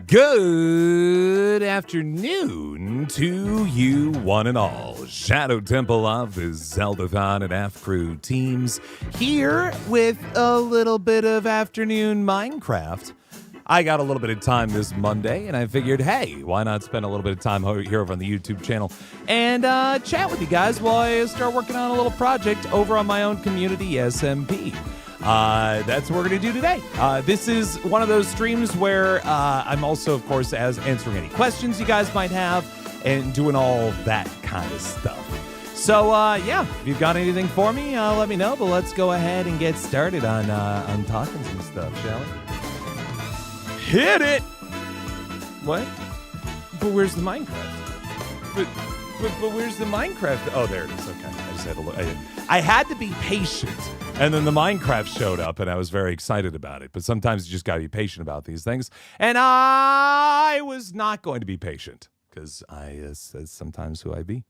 Good afternoon to you one and all. Shadow Temple of the Zeldathon and F Crew teams here with a little bit of afternoon Minecraft. I got a little bit of time this Monday, and I figured, hey, why not spend a little bit of time here over on the YouTube channel and chat with you guys while I start working on a little project over on my own community, SMP. That's what we're going to do today. This is one of those streams where I'm also, of course, answering any questions you guys might have and doing all that kind of stuff. So, yeah, if you've got anything for me, let me know. But let's go ahead and get started on talking some stuff, shall we? Hit it! What? But where's the Minecraft? But where's the Minecraft? Oh, there it is. Okay, I just had to look. I had to be patient. And then the Minecraft showed up, and I was very excited about it. But sometimes you just got to be patient about these things. And I was not going to be patient, because that's sometimes who I be.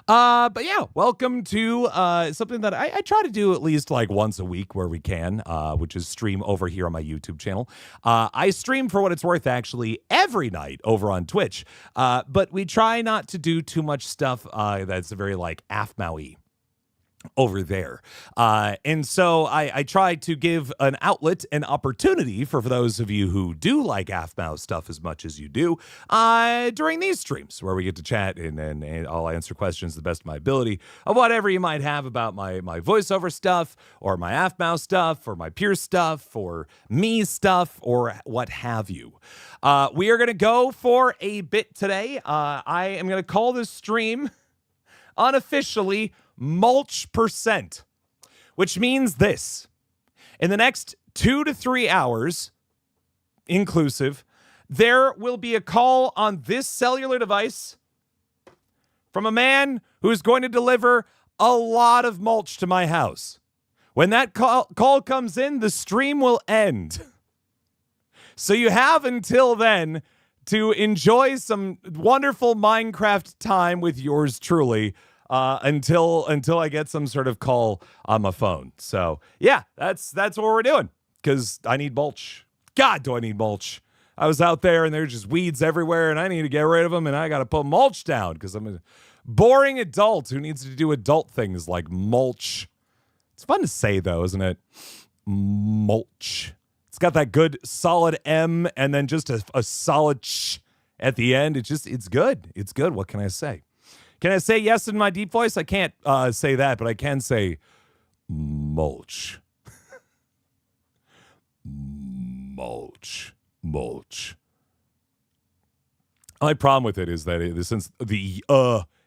But yeah, welcome to something that I try to do at least like once a week where we can, which is stream over here on my YouTube channel. I stream, for what it's worth, actually every night over on Twitch. But we try not to do too much stuff that's very like AFMAU-y over there. And so I try to give an outlet, an opportunity for those of you who do like AFMAU stuff as much as you do during these streams where we get to chat and I'll answer questions to the best of my ability of whatever you might have about my voiceover stuff or my AFMAU stuff or my peer stuff or me stuff or what have you. We are going to go for a bit today. I am going to call this stream unofficially Mulch percent, which means this: in the next 2 to 3 hours, inclusive, there will be a call on this cellular device from a man who is going to deliver a lot of mulch to my house. When that call comes in, the stream will end. So you have until then to enjoy some wonderful Minecraft time with yours truly. Until I get some sort of call on my phone. So yeah, that's what we're doing, because I need mulch. God, do I need mulch. I was out there and there's just weeds everywhere and I need to get rid of them, and I got to put mulch down because I'm a boring adult who needs to do adult things like mulch. It's fun to say though, isn't it? Mulch. It's got that good solid M and then just a solid ch at the end. It's good. It's good. What can I say? Can I say yes in my deep voice? I can't say that, but I can say mulch. Mulch. Mulch. My problem with it is that since the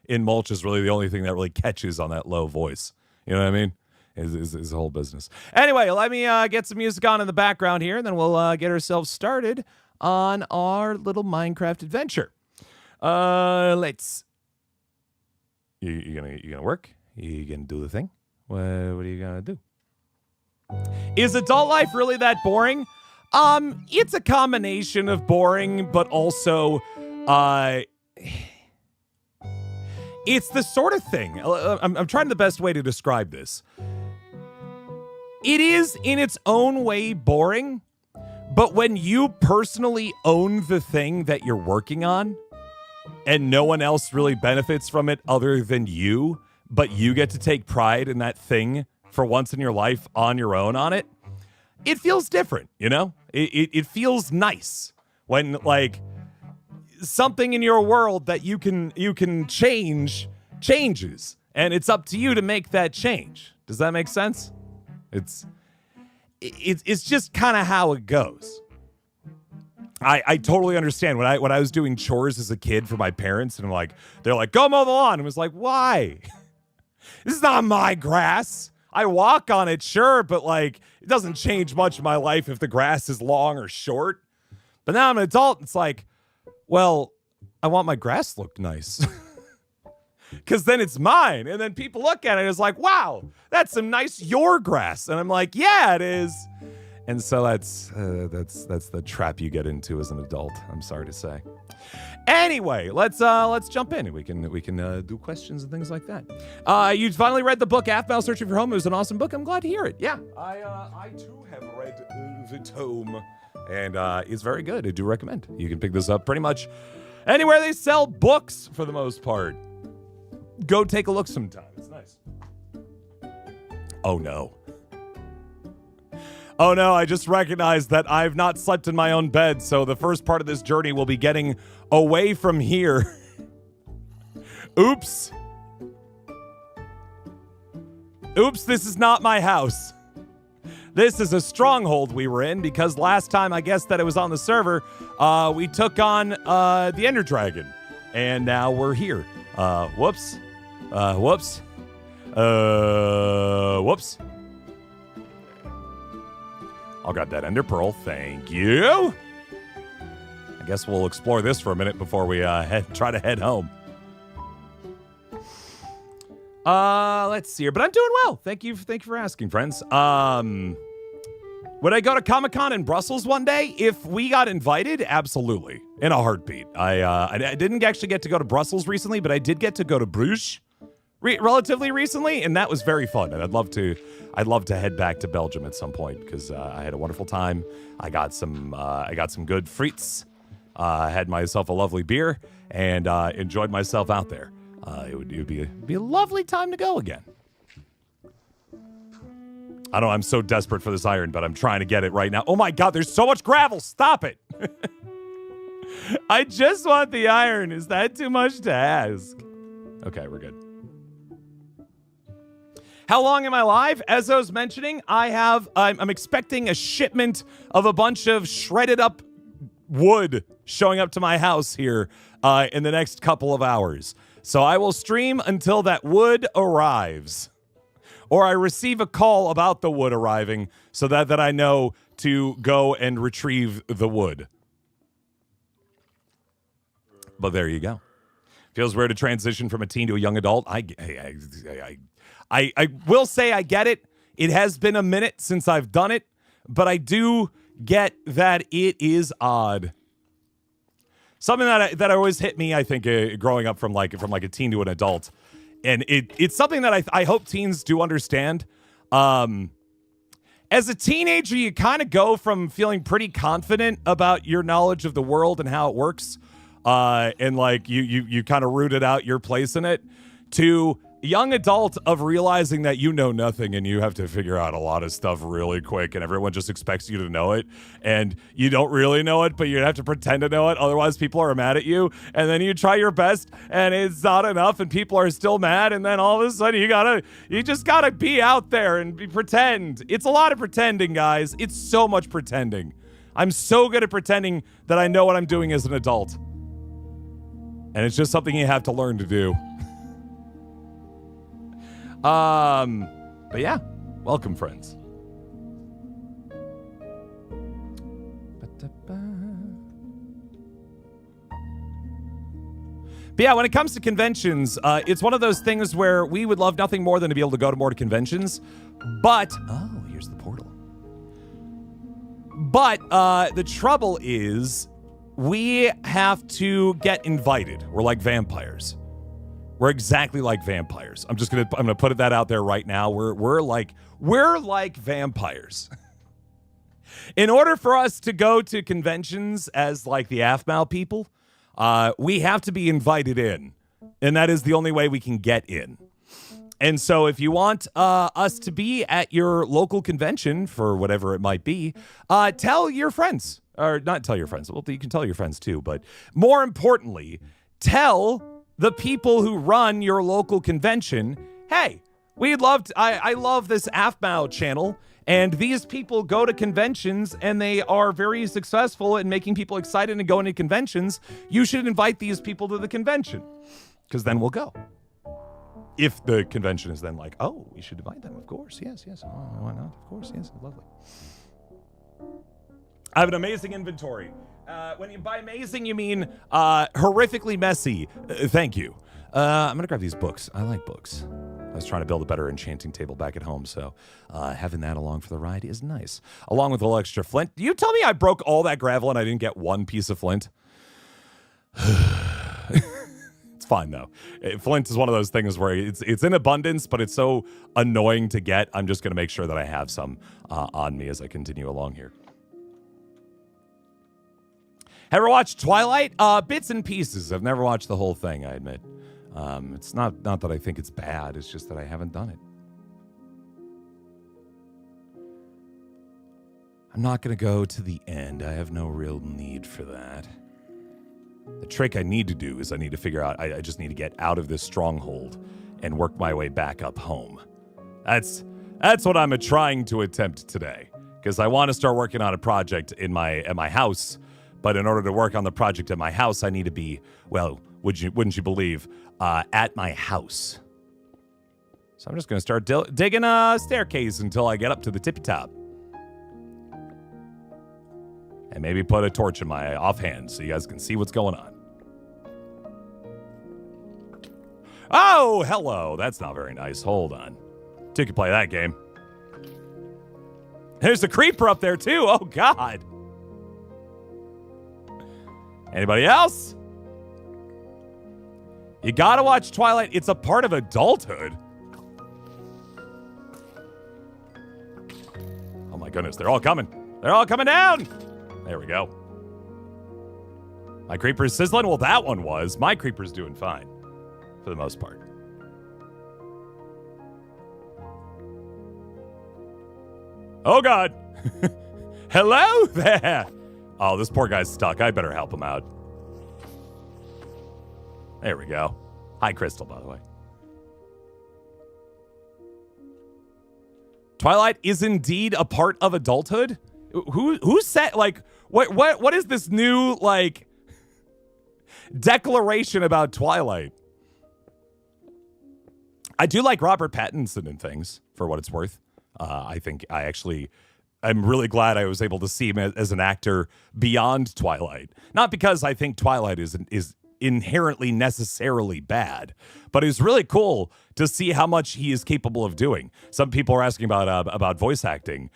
in mulch is really the only thing that really catches on that low voice. You know what I mean? Is the whole business. Anyway, let me get some music on in the background here, and then we'll get ourselves started on our little Minecraft adventure. Let's... You gonna work? You gonna do the thing? What are you gonna do? Is adult life really that boring? It's a combination of boring, but also, it's the sort of thing. I'm trying the best way to describe this. It is in its own way boring, but when you personally own the thing that you're working on, and no one else really benefits from it other than you, but you get to take pride in that thing for once in your life on your own on it, it feels different, you know? It feels nice when, like, something in your world that you can change changes, and it's up to you to make that change. Does that make sense? It's just kind of how it goes. I totally understand when I was doing chores as a kid for my parents, and they're like, go mow the lawn. And I was like, why? This is not my grass. I walk on it, sure, but like, it doesn't change much in my life if the grass is long or short. But now I'm an adult, it's like, well, I want my grass looked nice. Because then it's mine. And then people look at it and it's like, wow, that's some nice your grass. And I'm like, yeah, it is. And so that's the trap you get into as an adult, I'm sorry to say. Anyway, let's jump in and we can do questions and things like that. You finally read the book AFMAU Searching for Home. It was an awesome book. I'm glad to hear it. Yeah, I too have read the tome And it's very good. I do recommend. You can pick this up pretty much anywhere they sell books for the most part. Go take a look sometime. It's nice. Oh, no. Oh, no, I just recognized that I've not slept in my own bed, so the first part of this journey will be getting away from here. Oops. Oops, this is not my house. This is a stronghold we were in because last time I guessed that it was on the server, we took on the Ender Dragon, and now we're here. Whoops. Whoops. Whoops. I got that Ender Pearl. Thank you. I guess we'll explore this for a minute before we try to head home. Let's see here, but I'm doing well. Thank you for asking, friends. Would I go to Comic-Con in Brussels one day? If we got invited, absolutely. In a heartbeat. I didn't actually get to go to Brussels recently, but I did get to go to Bruges relatively recently, and that was very fun. And I'd love to head back to Belgium at some point because I had a wonderful time. I got some good frites. Had myself a lovely beer and enjoyed myself out there. It would be a lovely time to go again. I know I'm so desperate for this iron, but I'm trying to get it right now. Oh my God, there's so much gravel. Stop it. I just want the iron. Is that too much to ask? Okay, we're good. How long am I live? As I was mentioning, I'm expecting a shipment of a bunch of shredded up wood showing up to my house here in the next couple of hours. So I will stream until that wood arrives. Or I receive a call about the wood arriving so that I know to go and retrieve the wood. But there you go. Feels weird to transition from a teen to a young adult. I will say I get it. It has been a minute since I've done it, but I do get that it is odd. Something that always hit me, I think, growing up from like a teen to an adult. And it's something that I hope teens do understand. As a teenager, you kind of go from feeling pretty confident about your knowledge of the world and how it works, and like you kind of rooted out your place in it, to young adult of realizing that you know nothing and you have to figure out a lot of stuff really quick and everyone just expects you to know it and you don't really know it, but you have to pretend to know it. Otherwise people are mad at you, and then you try your best and it's not enough and people are still mad, and then all of a sudden you just gotta be out there and pretend. It's a lot of pretending, guys. It's so much pretending. I'm so good at pretending that I know what I'm doing as an adult. And it's just something you have to learn to do. But yeah, welcome, friends. But yeah, when it comes to conventions, it's one of those things where we would love nothing more than to be able to go to more conventions. But, oh, here's the portal. But the trouble is we have to get invited. We're like vampires. We're exactly like vampires. I'm gonna put that out there right now. We're like vampires. In order for us to go to conventions as like the AFMAL people, we have to be invited in, and that is the only way we can get in. And so if you want us to be at your local convention for whatever it might be, tell your friends, or not tell your friends. Well, you can tell your friends too, but more importantly, tell the people who run your local convention, hey, I love this AFMAO channel, and these people go to conventions and they are very successful in making people excited and going to conventions. You should invite these people to the convention, because then we'll go. If the convention is then like, oh, we should invite them, of course, yes, oh, why not, of course, yes, lovely. I have an amazing inventory. When you by amazing, you mean horrifically messy. Thank you. I'm going to grab these books. I like books. I was trying to build a better enchanting table back at home, so having that along for the ride is nice. Along with a little extra flint. You tell me I broke all that gravel and I didn't get one piece of flint? It's fine, though. Flint is one of those things where it's in abundance, but it's so annoying to get. I'm just going to make sure that I have some on me as I continue along here. Ever watched Twilight? Bits and pieces. I've never watched the whole thing, I admit. It's not that I think it's bad, it's just that I haven't done it. I'm not going to go to the end. I have no real need for that. The trick I need to do is I need to figure out, I just need to get out of this stronghold and work my way back up home. That's what I'm trying to attempt today, because I want to start working on a project at my house. But in order to work on the project at my house, I need to be, well, wouldn't you believe, at my house. So I'm just going to start digging a staircase until I get up to the tippy top. And maybe put a torch in my offhand so you guys can see what's going on. Oh, hello. That's not very nice. Hold on. You can play that game. There's a creeper up there, too. Oh, God. Anybody else? You gotta watch Twilight. It's a part of adulthood. Oh, my goodness. They're all coming. They're all coming down. There we go. My creeper's sizzling? Well, that one was. My creeper's doing fine. For the most part. Oh, God. Hello there. Oh, this poor guy's stuck. I better help him out. There we go. Hi, Crystal, by the way. Twilight is indeed a part of adulthood? Who said, like, what is this new, like, declaration about Twilight? I do like Robert Pattinson and things, for what it's worth. I'm really glad I was able to see him as an actor beyond Twilight. Not because I think Twilight is inherently necessarily bad, but it's really cool to see how much he is capable of doing. Some people are asking about voice acting.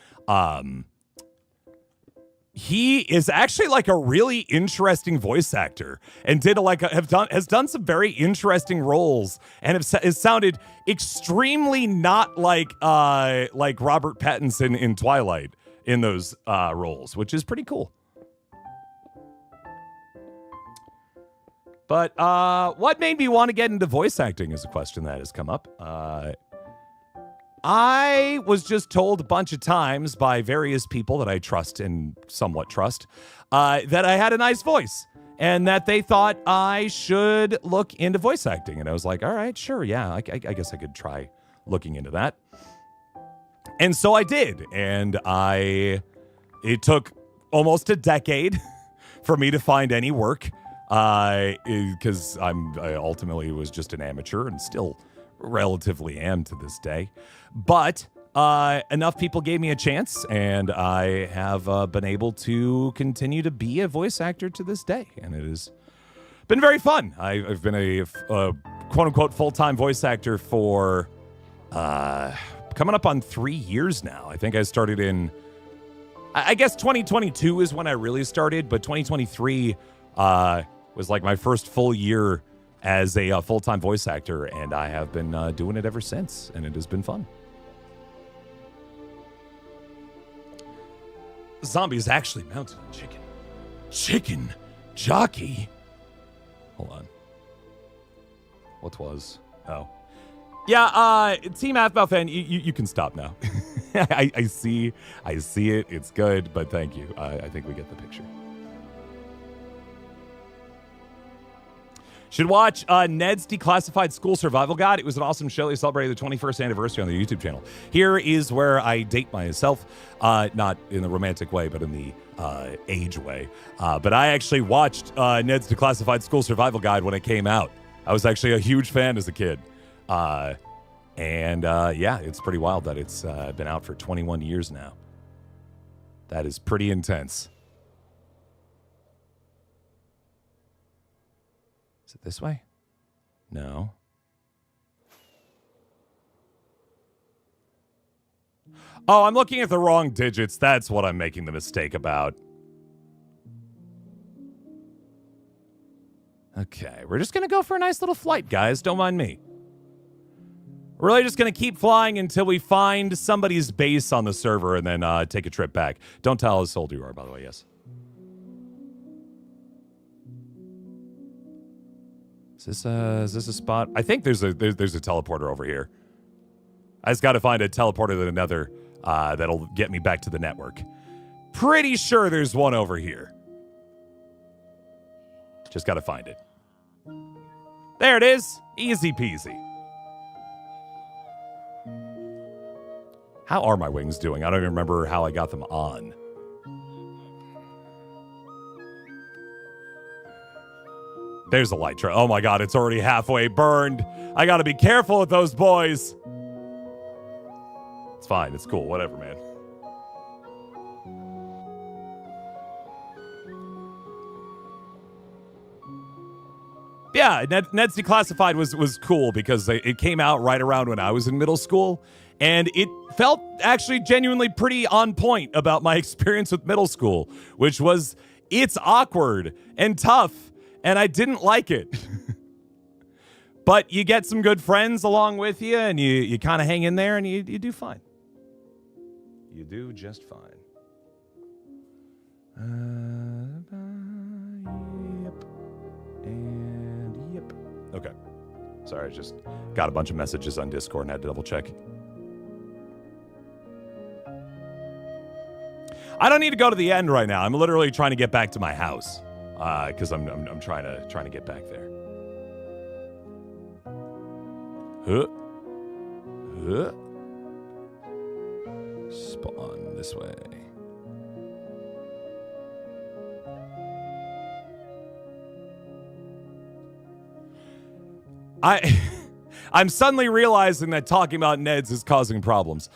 He is actually like a really interesting voice actor and has done some very interesting roles and has sounded extremely not like Robert Pattinson in Twilight in those roles, which is pretty cool. But what made me want to get into voice acting is a question that has come up. I was just told a bunch of times by various people that I trust and somewhat trust that I had a nice voice and that they thought I should look into voice acting. And I was like, all right, sure. Yeah, I guess I could try looking into that. And so I did. And it took almost a decade for me to find any work because I ultimately was just an amateur and still relatively am to this day. But enough people gave me a chance, and I have been able to continue to be a voice actor to this day, and it has been very fun. I've been a quote-unquote full-time voice actor for coming up on 3 years now. I think I started in, I guess 2022 is when I really started, but 2023 was like my first full year as a full-time voice actor, and I have been doing it ever since, and it has been fun. Zombies actually mounted on chicken. Chicken jockey? Hold on. What was? Oh. Yeah, Team Half-Mouth fan, you can stop now. I see it. It's good, but thank you. I think we get the picture. Should watch Ned's Declassified School Survival Guide. It was an awesome show. They celebrated the 21st anniversary on their YouTube channel. Here is where I date myself, not in the romantic way, but in the age way. But I actually watched Ned's Declassified School Survival Guide when it came out. I was actually a huge fan as a kid. Yeah, it's pretty wild that it's been out for 21 years now. That is pretty intense. Is it this way? No. Oh, I'm looking at the wrong digits. That's what I'm making the mistake about. Okay, we're just going to go for a nice little flight, guys. Don't mind me. We're really just going to keep flying until we find somebody's base on the server and then take a trip back. Don't tell us how old you are, by the way, yes. Is this a spot? I think there's a teleporter over here. I just got to find a teleporter to another that'll get me back to the network. Pretty sure there's one over here. Just got to find it. There it is. Easy peasy. How are my wings doing? I don't even remember how I got them on. There's a light trail. Oh my god, it's already halfway burned. I gotta be careful with those boys. It's fine. It's cool. Whatever, man. Yeah, Ned's Declassified was cool because it came out right around when I was in middle school, and it felt actually genuinely pretty on point about my experience with middle school, which was it's awkward and tough, and I didn't like it. But you get some good friends along with you, and you kind of hang in there, and you do fine. You do just fine. Yep. And yep. Okay. Sorry, I just got a bunch of messages on Discord and had to double check. I don't need to go to the end right now. I'm literally trying to get back to my house because I'm trying to get back there. Spawn this way. I'm suddenly realizing that talking about Neds is causing problems.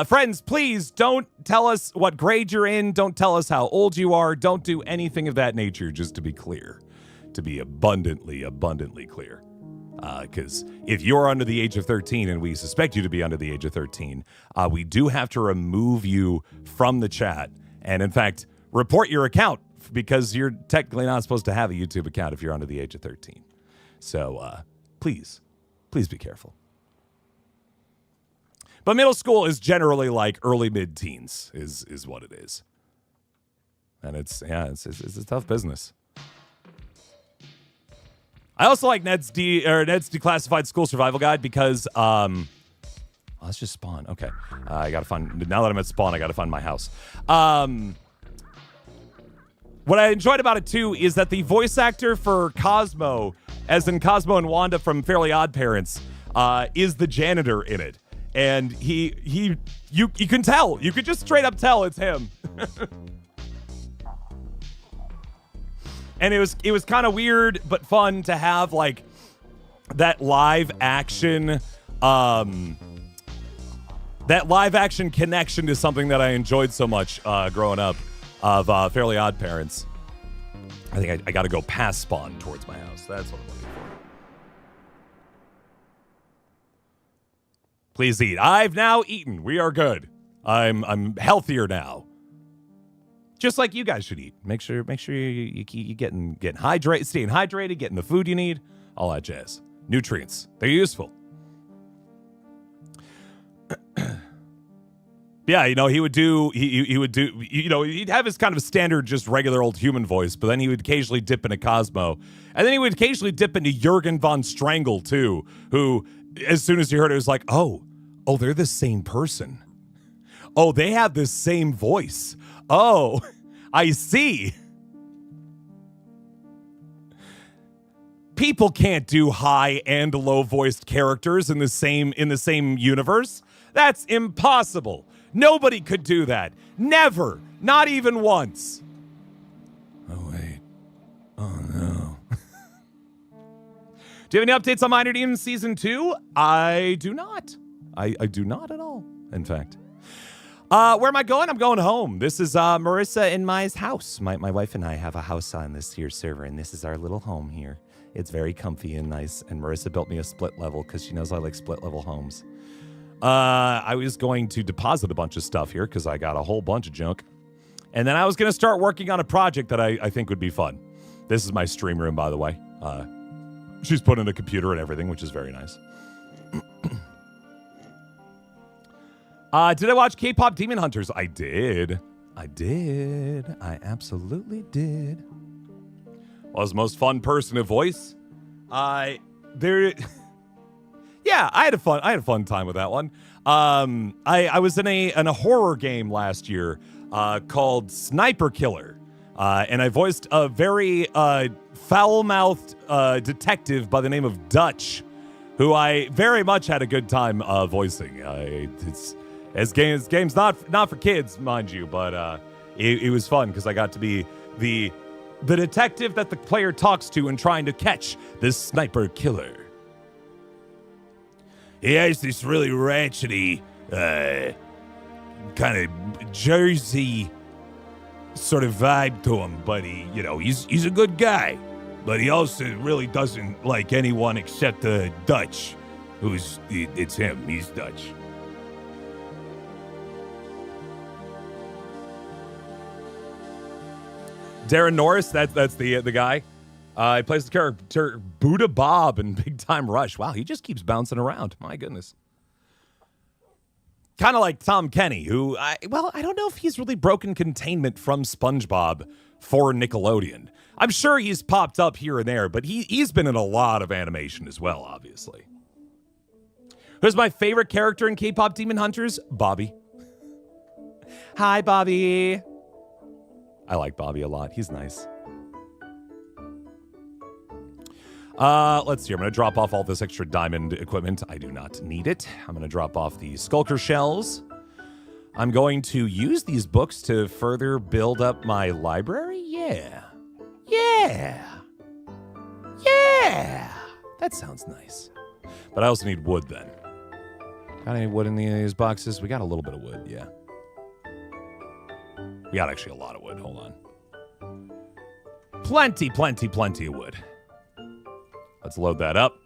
Friends, please don't tell us what grade you're in. Don't tell us how old you are. Don't do anything of that nature, just to be clear. To be abundantly clear. Because if you're under the age of 13, and we suspect you to be under the age of 13, we do have to remove you from the chat. And in fact, report your account, because you're technically not supposed to have a YouTube account if you're under the age of 13. So, please be careful. But middle school is generally like early mid-teens is what it is. And it's a tough business. I also like Ned's Declassified School Survival Guide because let's just spawn. Okay. I gotta find, now that I'm at spawn, I gotta find my house. What I enjoyed about it too is that the voice actor for Cosmo, as in Cosmo and Wanda from Fairly Odd Parents, is the janitor in it. And you can tell. You could just straight up tell it's him. And it was kind of weird but fun to have like that live action connection to something that I enjoyed so much growing up of Fairly Odd Parents. I think I got to go past spawn towards my house. That's what I'm looking for. Please eat. I've now eaten. We are good. I'm healthier now. Just like you guys should eat. Make sure you getting hydrated, staying hydrated, getting the food you need, all that jazz. Nutrients. They're useful. Yeah, he would do, he'd have his kind of standard, just regular old human voice, but then he would occasionally dip into Cosmo. And then he would occasionally dip into Jurgen von Strangle, too, who, as soon as you heard it, was like, oh, they're the same person. Oh, they have the same voice. Oh, I see. People can't do high and low voiced characters in the same universe. That's impossible. Nobody could do that. Never. Not even once. Oh, wait. Oh, no. Do you have any updates on Minor Demons Season 2? I do not. I do not at all, in fact. Where am I going? I'm going home. This is Marissa and Mai's house. My wife and I have a house on this here server, and this is our little home here. It's very comfy and nice, and Marissa built me a split level because she knows I like split level homes. I was going to deposit a bunch of stuff here because I got a whole bunch of junk. And then I was going to start working on a project that I think would be fun. This is my stream room, by the way. She's put in a computer and everything, which is very nice. Did I watch K-Pop Demon Hunters? I did. I absolutely did. Was the most fun person to voice? There. Yeah, I had a fun time with that one. I was in a horror game last year called Sniper Killer, and I voiced a very foul-mouthed detective by the name of Dutch, who I very much had a good time voicing. Game's not for kids, mind you, but it was fun because I got to be the detective that the player talks to and trying to catch this sniper killer. He has this really ratchety, kind of Jersey sort of vibe to him, but he's a good guy. But he also really doesn't like anyone except the Dutch, it's him. He's Dutch. Darren Norris, that's the guy. He plays the character Buddha Bob in Big Time Rush. Wow, he just keeps bouncing around. My goodness. Kind of like Tom Kenny, who, I don't know if he's really broken containment from SpongeBob for Nickelodeon. I'm sure he's popped up here and there, but he's been in a lot of animation as well, obviously. Who's my favorite character in K-pop Demon Hunters? Bobby. Hi, Bobby. I like Bobby a lot. He's nice. Let's see. I'm going to drop off all this extra diamond equipment. I do not need it. I'm going to drop off the skulker shells. I'm going to use these books to further build up my library. Yeah. That sounds nice. But I also need wood then. Got any wood in these boxes? We got a little bit of wood, yeah. We got actually a lot of wood. Hold on. Plenty of wood. Let's load that up.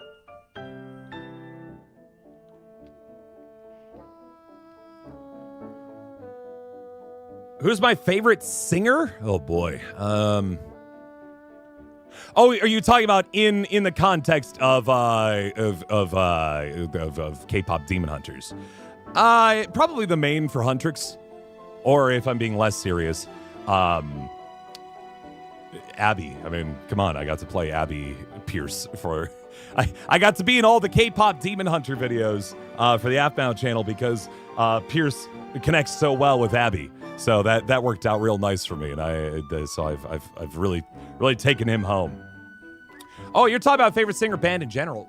Who's my favorite singer? Oh boy. Oh, are you talking about in the context of K-pop Demon Hunters? Probably the main for Huntrix, or if I'm being less serious, Abby. I mean, come on, I got to play Abby Pierce for... I got to be in all the K-pop Demon Hunter videos for the Aphmau channel because Pierce connects so well with Abby. So that worked out real nice for me, and I've really taken him home. Oh, you're talking about favorite singer band in general.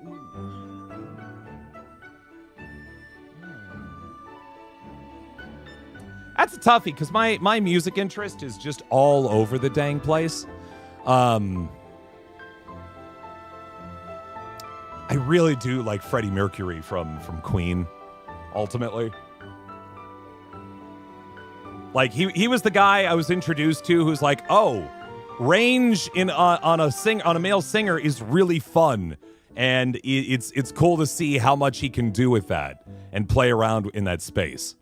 That's a toughie because my music interest is just all over the dang place. I really do like Freddie Mercury from Queen, ultimately. Like he was the guy I was introduced to who's like, oh, range on a male singer is really fun, and it's cool to see how much he can do with that and play around in that space.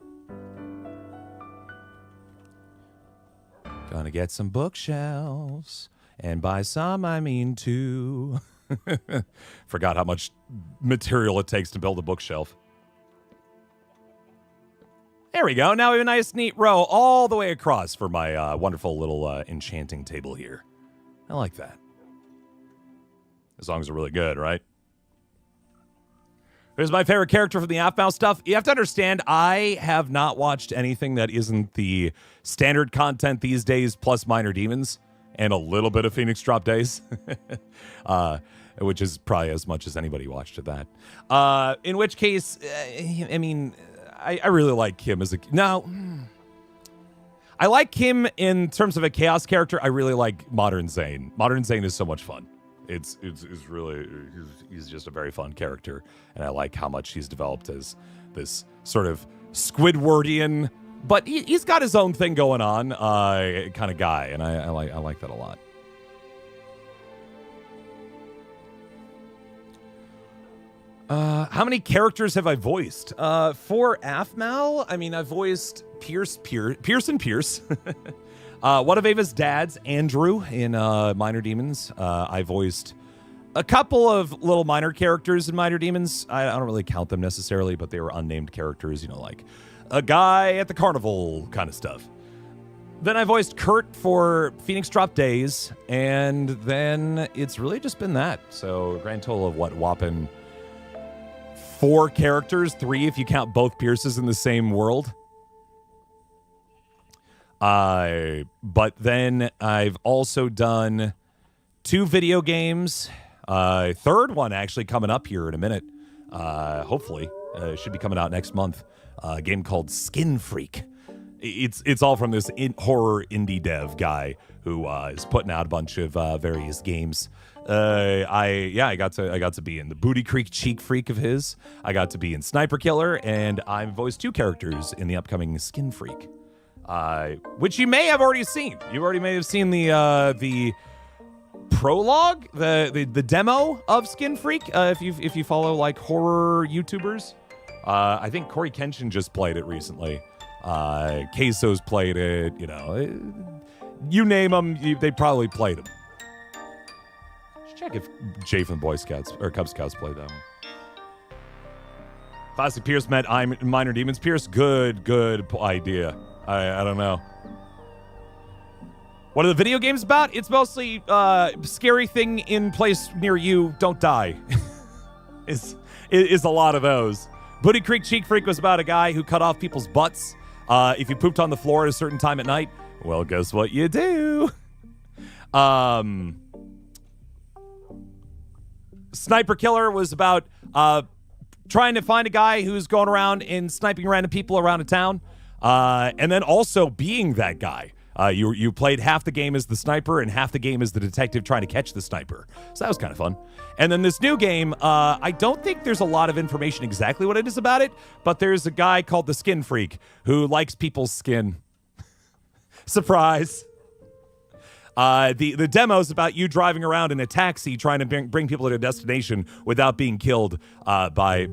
Gonna get some bookshelves, and by some I mean two. Forgot how much material it takes to build a bookshelf. There we go. Now we have a nice, neat row all the way across for my wonderful little enchanting table here. I like that. The songs are really good, right? Here's my favorite character from the Aphmau stuff. You have to understand, I have not watched anything that isn't the standard content these days, plus Minor Demons, and a little bit of Phoenix Drop Days, which is probably as much as anybody watched of that. In which case, I mean... I really like Kim as I like Kim in terms of a chaos character. I really like Modern Zane. Modern Zane is so much fun. It's really, he's just a very fun character, and I like how much he's developed as this sort of Squidwardian, but he's got his own thing going on, kind of guy, and I like that a lot. How many characters have I voiced? For Aphmau, I mean, I voiced Pierce and Pierce. One of Ava's dads, Andrew, in Minor Demons. I voiced a couple of little minor characters in Minor Demons. I don't really count them necessarily, but they were unnamed characters, like a guy at the carnival kind of stuff. Then I voiced Kurt for Phoenix Drop Days, and then it's really just been that. So a grand total of what, whopping 4 characters, 3 if you count both Pierces in the same world. But then I've also done 2 video games. Third one actually coming up here in a minute. Hopefully, should be coming out next month. A game called Skin Freak. It's all from this horror indie dev guy who is putting out a bunch of various games. I got to be in the Booty Creek Cheek Freak of his. I got to be in Sniper Killer, and I voiced 2 characters in the upcoming Skin Freak, which you may have already seen. You already may have seen the prologue, the demo of Skin Freak. If you follow like horror YouTubers, I think Corey Kenshin just played it recently. Queso's played it. You know, you name them, they probably played them. Check if Jay from the Boy Scouts or Cub Scouts played them. Classic Pierce met Minor Demons. Pierce, good idea. I don't know. What are the video games about? It's mostly scary thing in place near you. Don't die. is a lot of those. Booty Creek Cheek Freak was about a guy who cut off people's butts. If you pooped on the floor at a certain time at night, well, guess what you do? Sniper Killer was about trying to find a guy who's going around and sniping random people around a town, and then also being that guy. You played half the game as the sniper and half the game as the detective trying to catch the sniper. So that was kind of fun. And then this new game, I don't think there's a lot of information exactly what it is about it, but there's a guy called the Skin Freak who likes people's skin. Surprise. The demo's about you driving around in a taxi trying to bring people to a destination without being killed by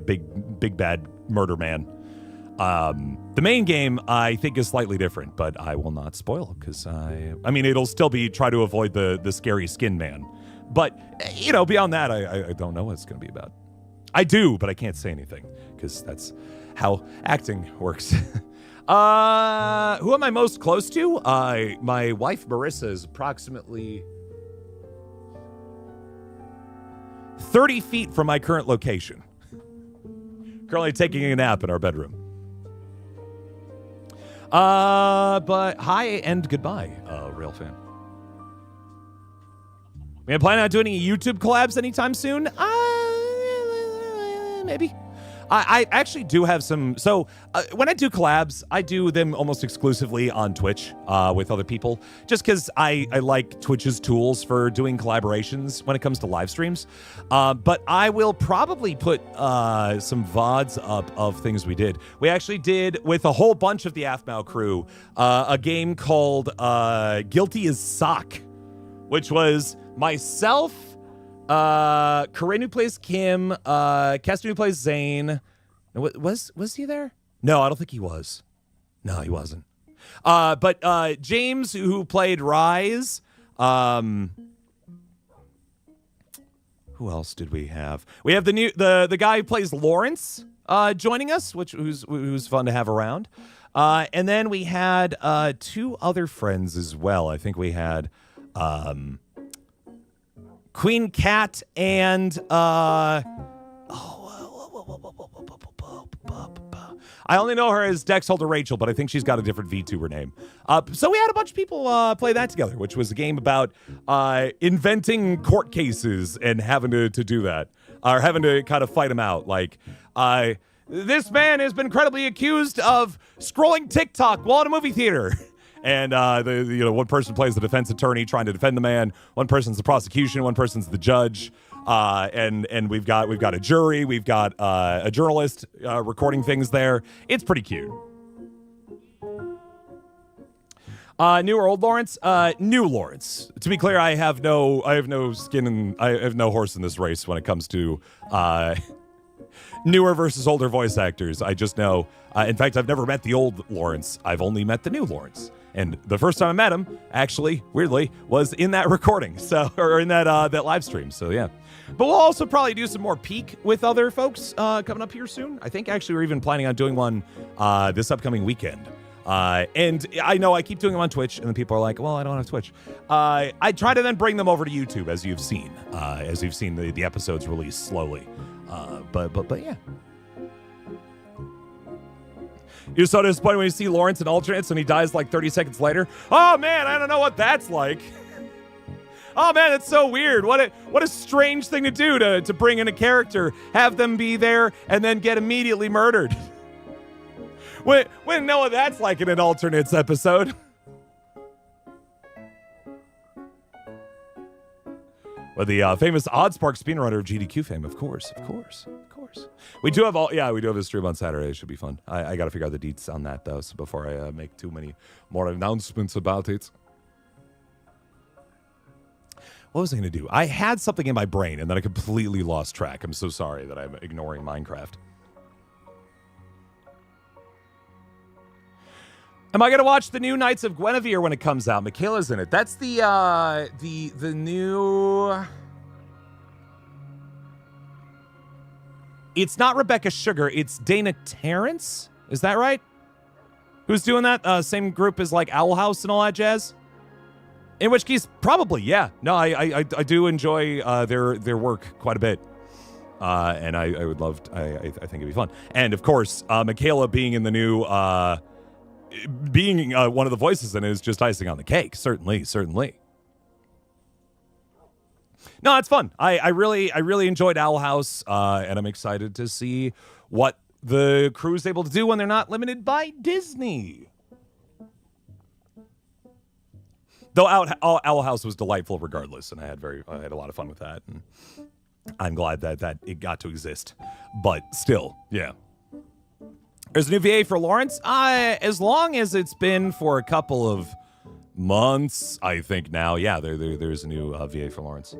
big bad murder man. The main game I think is slightly different, but I will not spoil because I mean it'll still be try to avoid the scary skin man. But you know, beyond that, I don't know what it's going to be about. I do, but I can't say anything because that's how acting works. Who am I most close to? My wife, Marissa, is approximately 30 feet from my current location. Currently taking a nap in our bedroom. But hi and goodbye, real fan. We planning on doing any YouTube collabs anytime soon? Maybe. I actually do have some. So when I do collabs, I do them almost exclusively on Twitch with other people, just because I like Twitch's tools for doing collaborations when it comes to live streams. But I will probably put some VODs up of things we did. We actually did with a whole bunch of the Aphmau crew a game called Guilty as Sock, which was myself, Corinne who plays Kim, Kester who plays Zane. Was he there? No, I don't think he was. No, he wasn't. But James who played Rise. Who else did we have? We have the guy who plays Lawrence joining us, who's fun to have around. And then we had 2 other friends as well. I think we had Queen Cat and I only know her as Dex Holder Rachel, but I think she's got a different VTuber name. So we had a bunch of people play that together, which was a game about inventing court cases and having to do that, or having to kind of fight them out. Like, this man has been credibly accused of scrolling TikTok while at a movie theater. And one person plays the defense attorney trying to defend the man. One person's the prosecution. One person's the judge. And we've got a jury. We've got a journalist recording things there. It's pretty cute. New or old Lawrence? New Lawrence. To be clear, I have no skin and I have no horse in this race when it comes to newer versus older voice actors. I just know. In fact, I've never met the old Lawrence. I've only met the new Lawrence. And the first time I met him, actually, weirdly, was in that recording, or in that live stream. So yeah, but we'll also probably do some more peek with other folks coming up here soon. I think actually we're even planning on doing one this upcoming weekend. And I know I keep doing them on Twitch, and then people are like, well, I don't have Twitch. I try to then bring them over to YouTube, as you've seen. The episodes released slowly. But yeah. You're so disappointed when you see Lawrence in alternates and he dies like 30 seconds later. Oh, man, I don't know what that's like. Oh, man, it's so weird. What a strange thing to do to bring in a character, have them be there, and then get immediately murdered. We didn't know what that's like in an alternates episode. Well, the famous Oddspark speedrunner of GDQ fame, of course. We do have a stream on Saturday. It should be fun. I got to figure out the deets on that, though, so before I make too many more announcements about it. What was I going to do? I had something in my brain, and then I completely lost track. I'm so sorry that I'm ignoring Minecraft. Am I going to watch the new Knights of Guinevere when it comes out? Michaela's in it. That's the new... It's not Rebecca Sugar. It's Dana Terrence. Is that right? Who's doing that? Same group as like Owl House and all that jazz? In which case, probably, yeah. No, I do enjoy their work quite a bit. And I would love to, I think it'd be fun. And of course, Michaela being in the new... being one of the voices in it is just icing on the cake. Certainly. No, it's fun. I really enjoyed Owl House, and I'm excited to see what the crew's able to do when they're not limited by Disney. Though Owl House was delightful regardless, and I had a lot of fun with that, and I'm glad that it got to exist. But still, yeah. There's a new VA for Lawrence. As long as it's been for a couple of months, I think now. Yeah, there's a new VA for Lawrence.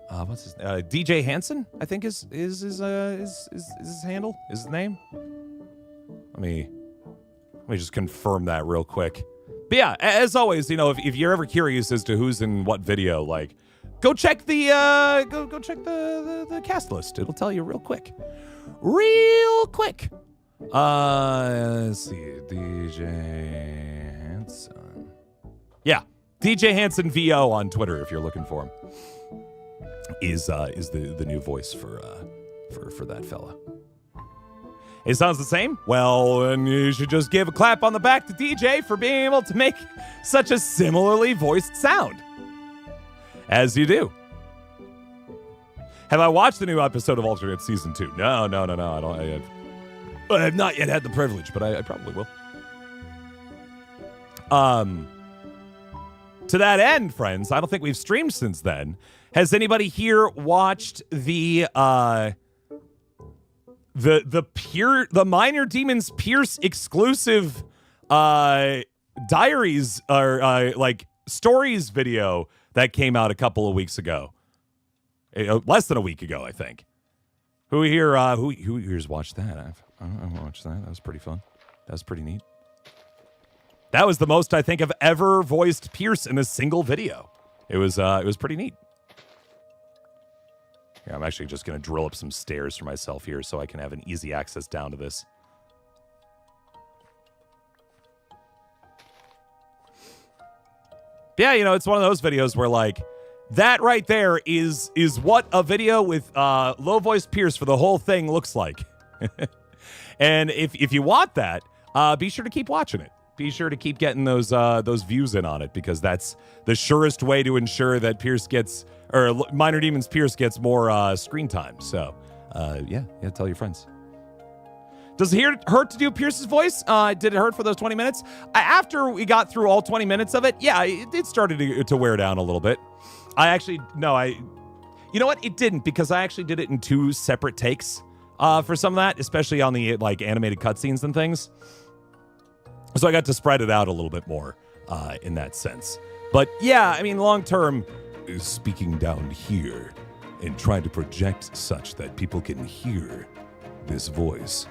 What's his DJ Hansen? I think is his handle. Is his name? Let me just confirm that real quick. But yeah, as always, if you're ever curious as to who's in what video, like, go check the go check the cast list. It'll tell you real quick. Let's see, DJ Hansen. Yeah, DJ Hansen VO on Twitter if you're looking for him. Is the new voice for that fella. It sounds the same? Well, then you should just give a clap on the back to DJ for being able to make such a similarly voiced sound. As you do. Have I watched the new episode of Alternate Season 2? No, I don't. I have not yet had the privilege, but I probably will. To that end, friends, I don't think we've streamed since then. Has anybody here watched the Minor Demons Pierce exclusive diaries or like stories video that came out a couple of weeks ago? Less than a week ago, I think. Who here's watched that? I watched that. That was pretty fun. That was pretty neat. That was the most I think I've ever voiced Pierce in a single video. It was pretty neat. Yeah, I'm actually just going to drill up some stairs for myself here so I can have an easy access down to this. Yeah, it's one of those videos where, like, that right there is what a video with low voice Pierce for the whole thing looks like. And if you want that, be sure to keep watching it. Be sure to keep getting those views in on it, because that's the surest way to ensure that Pierce gets, or Minor Demons Pierce gets more screen time. So, yeah, tell your friends. Does it hurt to do Pierce's voice? Did it hurt for those 20 minutes? After we got through all 20 minutes of it, yeah, it started to wear down a little bit. You know what? It didn't, because I actually did it in 2 separate takes for some of that, especially on the like animated cutscenes and things. So I got to spread it out a little bit more in that sense. But yeah, I mean, long term, speaking down here and trying to project such that people can hear this voice,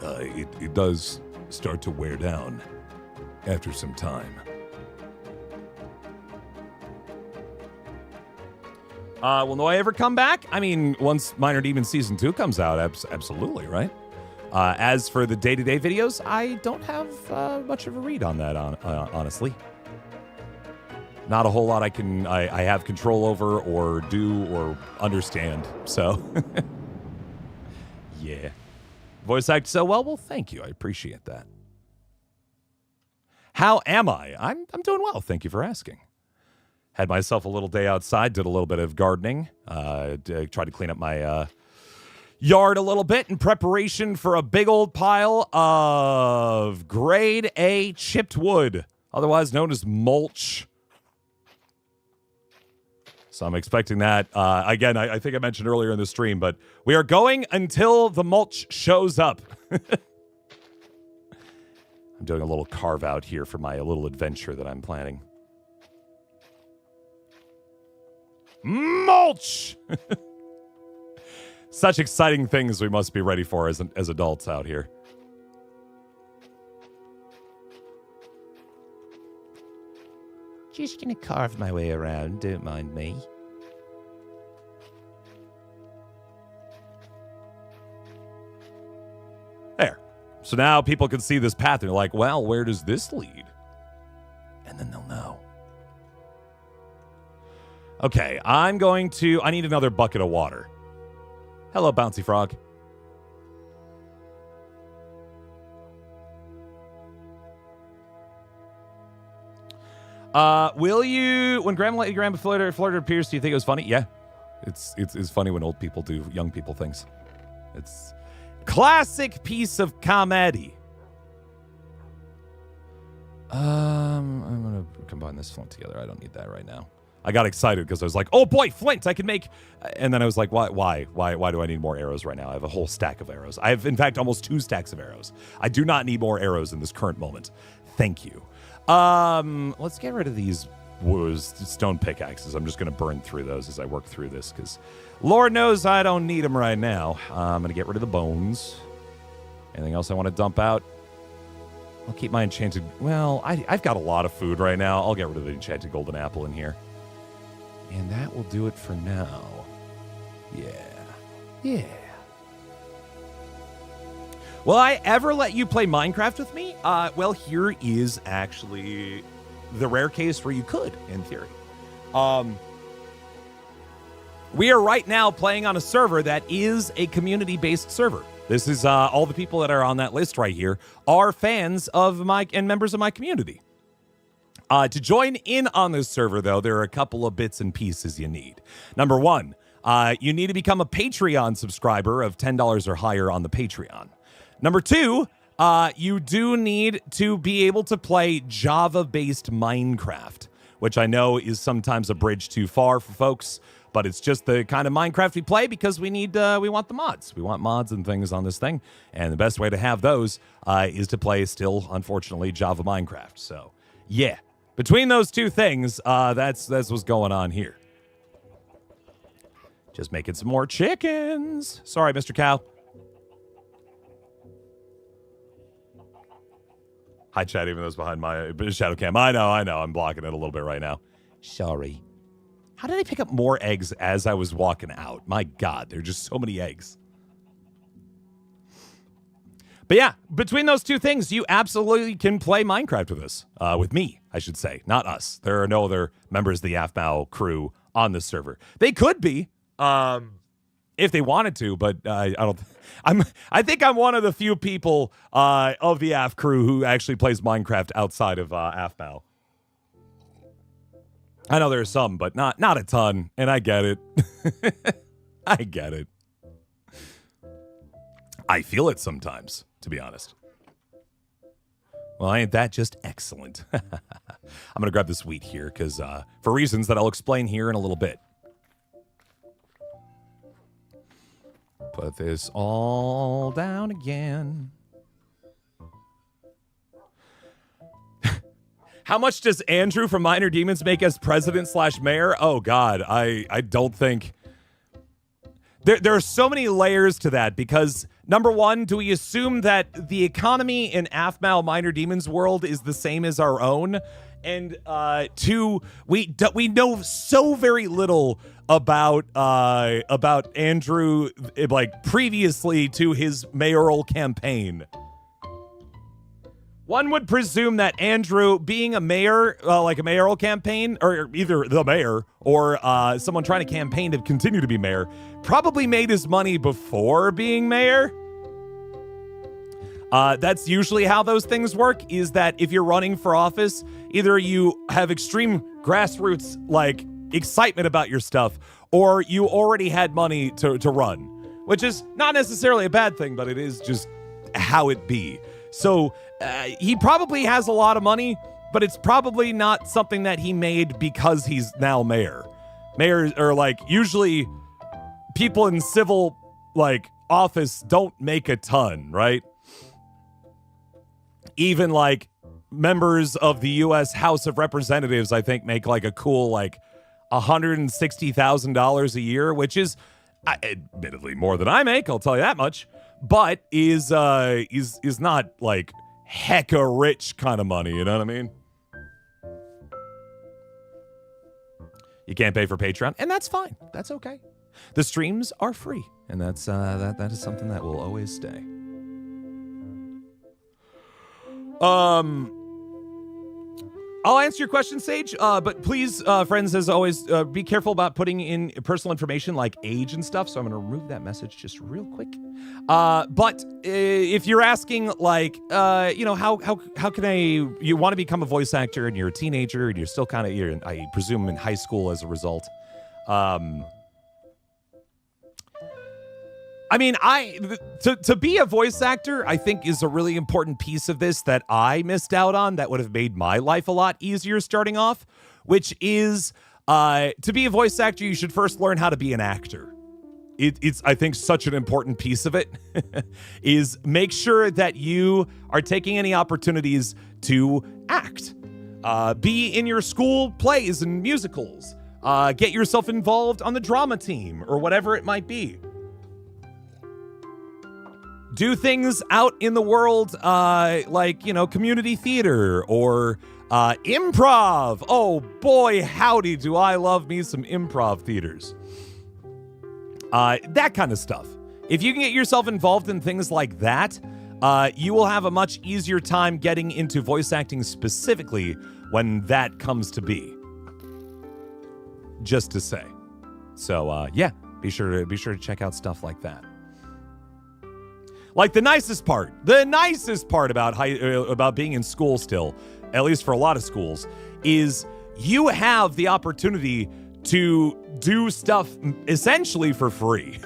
it does start to wear down after some time. Will Noi ever come back? I mean, once Minor Demons Season 2 comes out, absolutely, right? As for the day-to-day videos, I don't have much of a read on that, honestly. Not a whole lot I have control over or do or understand. So, yeah. Voice act so well? Well, thank you. I appreciate that. How am I? I'm doing well. Thank you for asking. Had myself a little day outside, did a little bit of gardening, tried to clean up my yard a little bit in preparation for a big old pile of grade A chipped wood, otherwise known as mulch. So I'm expecting that. Again, I think I mentioned earlier in the stream, but we are going until the mulch shows up. I'm doing a little carve out here for my little adventure that I'm planning. Mulch! Such exciting things we must be ready for as adults out here. Just gonna carve my way around, don't mind me. There. So now people can see this path and they're like, well, where does this lead? And then they'll know. Okay, I need another bucket of water. Hello, Bouncy Frog. Will you, when Grandma let you Grandma Florida appears, do you think it was funny? Yeah. It's funny when old people do young people things. It's classic piece of comedy. I'm gonna combine this flint together. I don't need that right now. I got excited because I was like, oh boy, flint, I can make, and then I was like, why do I need more arrows right now? I have a whole stack of arrows. I have, in fact, almost 2 stacks of arrows. I do not need more arrows in this current moment. Thank you. Let's get rid of these stone pickaxes. I'm just going to burn through those as I work through this because Lord knows I don't need them right now. I'm going to get rid of the bones. Anything else I want to dump out? I'll keep my enchanted, well, I've got a lot of food right now. I'll get rid of the enchanted golden apple in here. And that will do it for now. Yeah. Will I ever let you play Minecraft with me? Well, here is actually the rare case where you could, in theory. We are right now playing on a server that is a community-based server. This is all the people that are on that list right here are fans of and members of my community. To join in on this server, though, there are a couple of bits and pieces you need. Number one, you need to become a Patreon subscriber of $10 or higher on the Patreon. Number two, you do need to be able to play Java-based Minecraft, which I know is sometimes a bridge too far for folks, but it's just the kind of Minecraft we play because we want the mods. We want mods and things on this thing, and the best way to have those is to play still, unfortunately, Java Minecraft. So, yeah. Between those two things, that's what's going on here. Just making some more chickens. Sorry, Mr. Cow. Hi, chat, even though it's behind my shadow cam. I know. I'm blocking it a little bit right now. Sorry. How did I pick up more eggs as I was walking out? My God, there are just so many eggs. But yeah, between those two things, you absolutely can play Minecraft with us. With me, I should say, not us. There are no other members of the AFMAO crew on this server. They could be, if they wanted to, but I don't. I think I'm one of the few people of the AF crew who actually plays Minecraft outside of AFMAO. I know there's some, but not a ton, and I get it. I get it. I feel it sometimes, to be honest. Well, ain't that just excellent? I'm going to grab this wheat here because for reasons that I'll explain here in a little bit. Put this all down again. How much does Andrew from Minor Demons make as president/mayor? Oh, God, I don't think... There are so many layers to that because Number one, do we assume that the economy in Aphmau Minor Demons world is the same as our own? And two, we know so very little about Andrew, like previously to his mayoral campaign. One would presume that Andrew, being a mayor, like a mayoral campaign, or either the mayor or someone trying to campaign to continue to be mayor, probably made his money before being mayor. That's usually how those things work, is that if you're running for office, either you have extreme grassroots, like, excitement about your stuff, or you already had money to run, which is not necessarily a bad thing, but it is just how it be. So he probably has a lot of money, but it's probably not something that he made because he's now mayor. Mayors are like, usually people in civil, like, office don't make a ton, right? Even like members of the U.S. House of Representatives, I think, make like a cool like $160,000 a year, which is admittedly more than I make, I'll tell you that much, but is not like hecka rich kind of money, you know what I mean? You can't pay for Patreon, and that's fine. That's okay. The streams are free, and that's that is something that will always stay. I'll answer your question, Sage, but please, friends, as always, be careful about putting in personal information like age and stuff, so I'm going to remove that message just real quick. But if you're asking, like, how can you want to become a voice actor and you're a teenager and you're still kind of, I presume, in high school as a result. I mean, to be a voice actor, I think, is a really important piece of this that I missed out on that would have made my life a lot easier starting off, which is to be a voice actor, you should first learn how to be an actor. It's, I think, such an important piece of it is make sure that you are taking any opportunities to act. Be in your school plays and musicals. Get yourself involved on the drama team or whatever it might be. Do things out in the world, like, community theater or improv. Oh, boy, howdy, do I love me some improv theaters. That kind of stuff. If you can get yourself involved in things like that, you will have a much easier time getting into voice acting specifically when that comes to be. Just to say. So, yeah, be sure to check out stuff like that. Like the nicest part about being in school still, at least for a lot of schools, is you have the opportunity to do stuff essentially for free,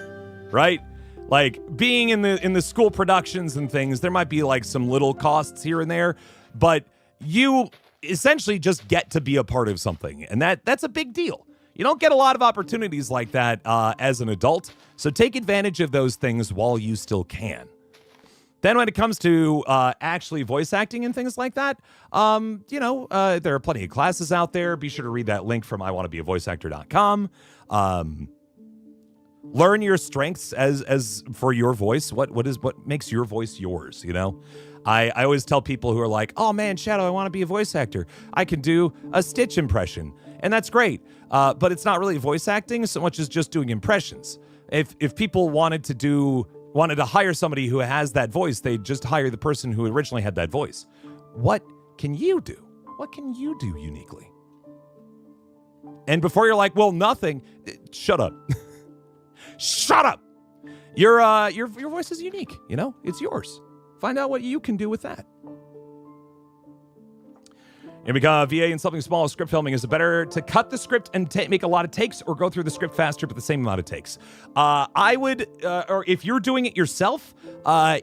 right? Like being in the school productions and things, there might be like some little costs here and there, but you essentially just get to be a part of something, and that's a big deal. You don't get a lot of opportunities like that as an adult, so take advantage of those things while you still can. Then when it comes to actually voice acting and things like that, there are plenty of classes out there. Be sure to read that link from iwannabeavoiceactor.com. Learn your strengths as for your voice. What makes your voice yours, I always tell people who are like, oh man, Shadow, I want to be a voice actor. I can do a Stitch impression. And that's great. But it's not really voice acting so much as just doing impressions. If people wanted to hire somebody who has that voice, they'd just hire the person who originally had that voice. What can you do? What can you do uniquely? And before you're like, well, nothing, shut up. Shut up. Your voice is unique, it's yours. Find out what you can do with that. And because VA and something small as script filming, is it better to cut the script and make a lot of takes or go through the script faster but the same amount of takes? I would, or if you're doing it yourself,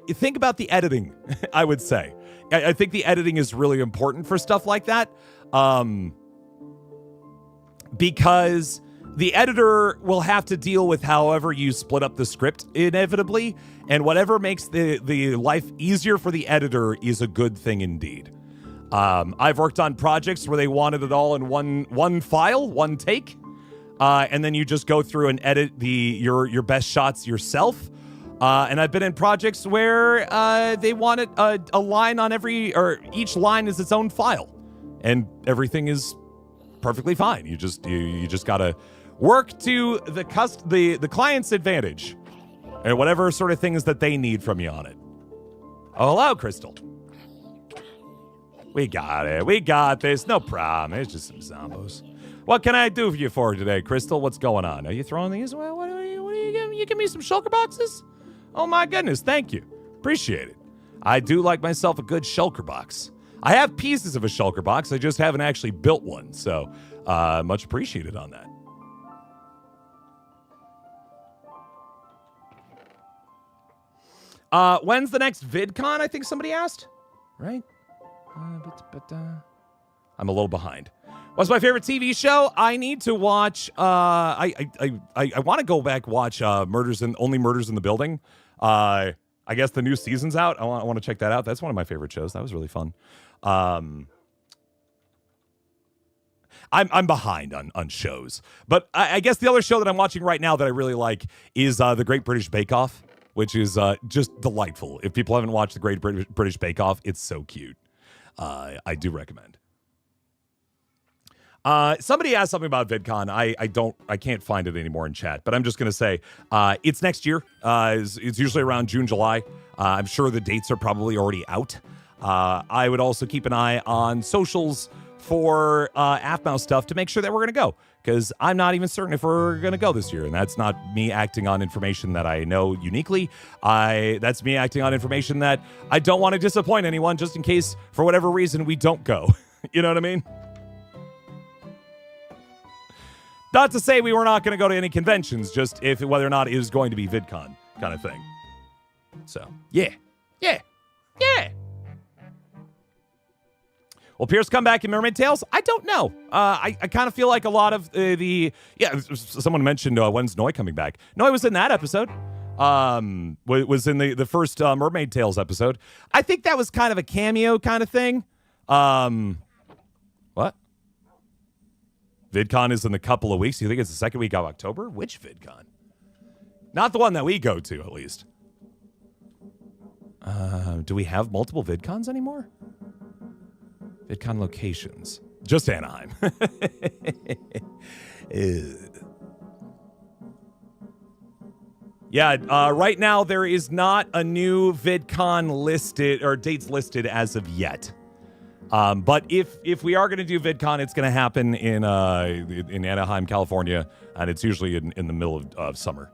think about the editing, I would say. I think the editing is really important for stuff like that because the editor will have to deal with however you split up the script inevitably, and whatever makes the life easier for the editor is a good thing indeed. I've worked on projects where they wanted it all in one file, one take, and then you just go through and edit your best shots yourself. And I've been in projects where they wanted a line on each line is its own file, and everything is perfectly fine. You just gotta work to the client's advantage, and whatever sort of things that they need from you on it. Oh, hello, Crystal. We got it. We got this. No problem. It's just some zombos. What can I do for you for today, Crystal? What's going on? Are you throwing these away? What are you giving? You give me some shulker boxes? Oh my goodness, thank you. Appreciate it. I do like myself a good shulker box. I have pieces of a shulker box. I just haven't actually built one, so much appreciated on that. When's the next VidCon? I think somebody asked, right? I'm a little behind. What's my favorite TV show? I need to watch. I want to go back watch Murders in the Building. I guess the new season's out. I want to check that out. That's one of my favorite shows. That was really fun. I'm behind on shows, but I guess the other show that I'm watching right now that I really like is the Great British Bake Off, which is just delightful. If people haven't watched the Great British Bake Off, it's so cute. I do recommend. Somebody asked something about VidCon. I can't find it anymore in chat, but I'm just going to say, it's next year. It's usually around June, July. I'm sure the dates are probably already out. I would also keep an eye on socials for AFMOUS stuff to make sure that we're going to go, because I'm not even certain if we're going to go this year. And that's not me acting on information that I know uniquely. That's me acting on information that I don't want to disappoint anyone, just in case for whatever reason we don't go. You know what I mean? Not to say we were not going to go to any conventions, just whether or not it was going to be VidCon kind of thing. So, yeah. Will Pierce come back in Mermaid Tales? I don't know. I kind of feel like a lot of someone mentioned when's Noi coming back. Noi was in that episode. Was in the first Mermaid Tales episode. I think that was kind of a cameo kind of thing. What? VidCon is in a couple of weeks. You think it's the second week of October? Which VidCon? Not the one that we go to, at least. Do we have multiple VidCons anymore? VidCon locations. Just Anaheim. Yeah, right now there is not a new VidCon listed or dates listed as of yet. But if we are going to do VidCon, it's going to happen in Anaheim, California, and it's usually in the middle of summer.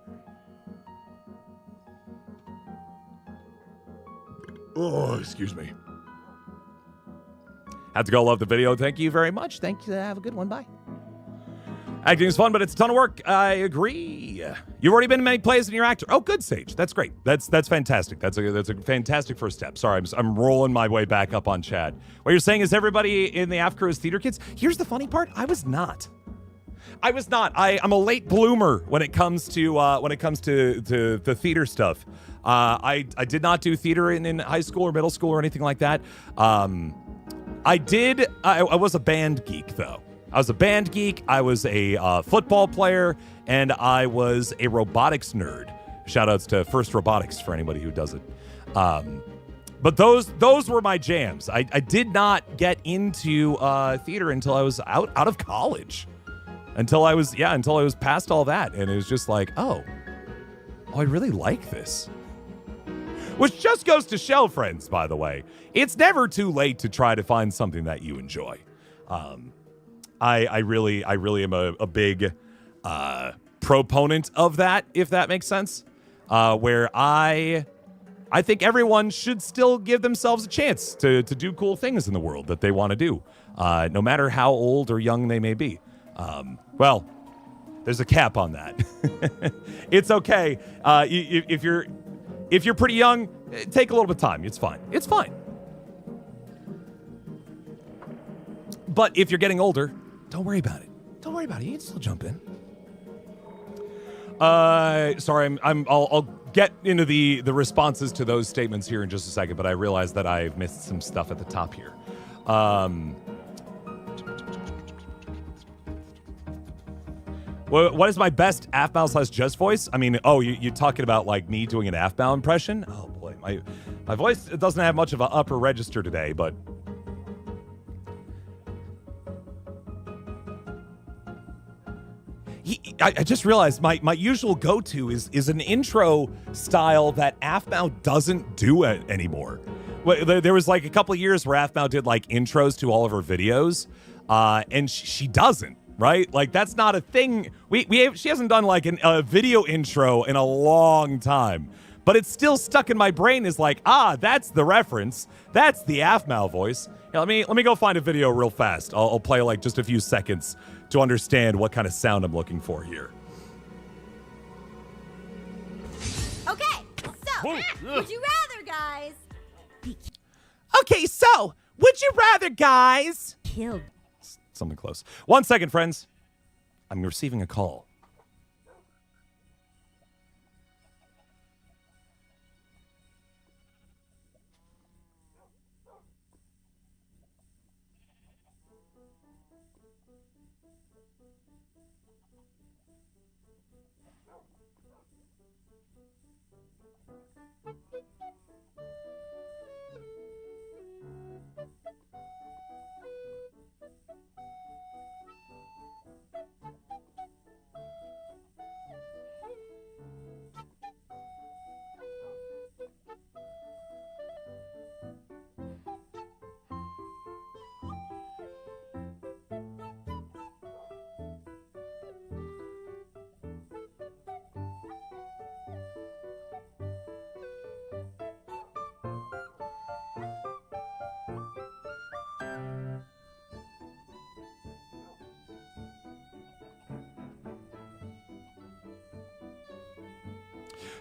Oh, excuse me. Have to go. Love the video. Thank you very much. Thank you. Have a good one. Bye. Acting is fun, but it's a ton of work. I agree. You've already been in many plays and you're an actor. Oh, good, Sage. That's great. That's fantastic. That's a fantastic first step. Sorry, I'm rolling my way back up on chat. What you're saying is everybody in the AF crew is theater kids. Here's the funny part. I was not. I'm a late bloomer when it comes to the theater stuff. I did not do theater in high school or middle school or anything like that. I was a band geek though. I was a band geek, I was a football player, and I was a robotics nerd. Shoutouts to First Robotics for anybody who does it. But those were my jams. I did not get into theater until I was out of college. Until I was past all that. And it was just like, oh, I really like this. Which just goes to show, friends, by the way, it's never too late to try to find something that you enjoy. I really am a big proponent of that, if that makes sense. Where I think everyone should still give themselves a chance to do cool things in the world that they want to do, no matter how old or young they may be. Well, there's a cap on that. It's okay. If you're pretty young, take a little bit of time. It's fine. It's fine. But if you're getting older, don't worry about it. Don't worry about it. You can still jump in. Sorry, I'll get into the responses to those statements here in just a second, but I realize that I've missed some stuff at the top here. What is my best Aphmau/Just voice? I mean, you're talking about like me doing an Aphmau impression? Oh boy, my voice doesn't have much of an upper register today, but I just realized my usual go-to is an intro style that Aphmau doesn't do it anymore. There was like a couple of years where Aphmau did like intros to all of her videos, and she doesn't. Right? Like, that's not a thing. She hasn't done like a video intro in a long time, but it's still stuck in my brain as like, that's the reference. That's the Aphmau voice. Yeah, let me go find a video real fast. I'll play like just a few seconds to understand what kind of sound I'm looking for here. Okay, so would you rather, guys? Okay, so would you rather, guys? Killed. Something close. 1 second, friends. I'm receiving a call.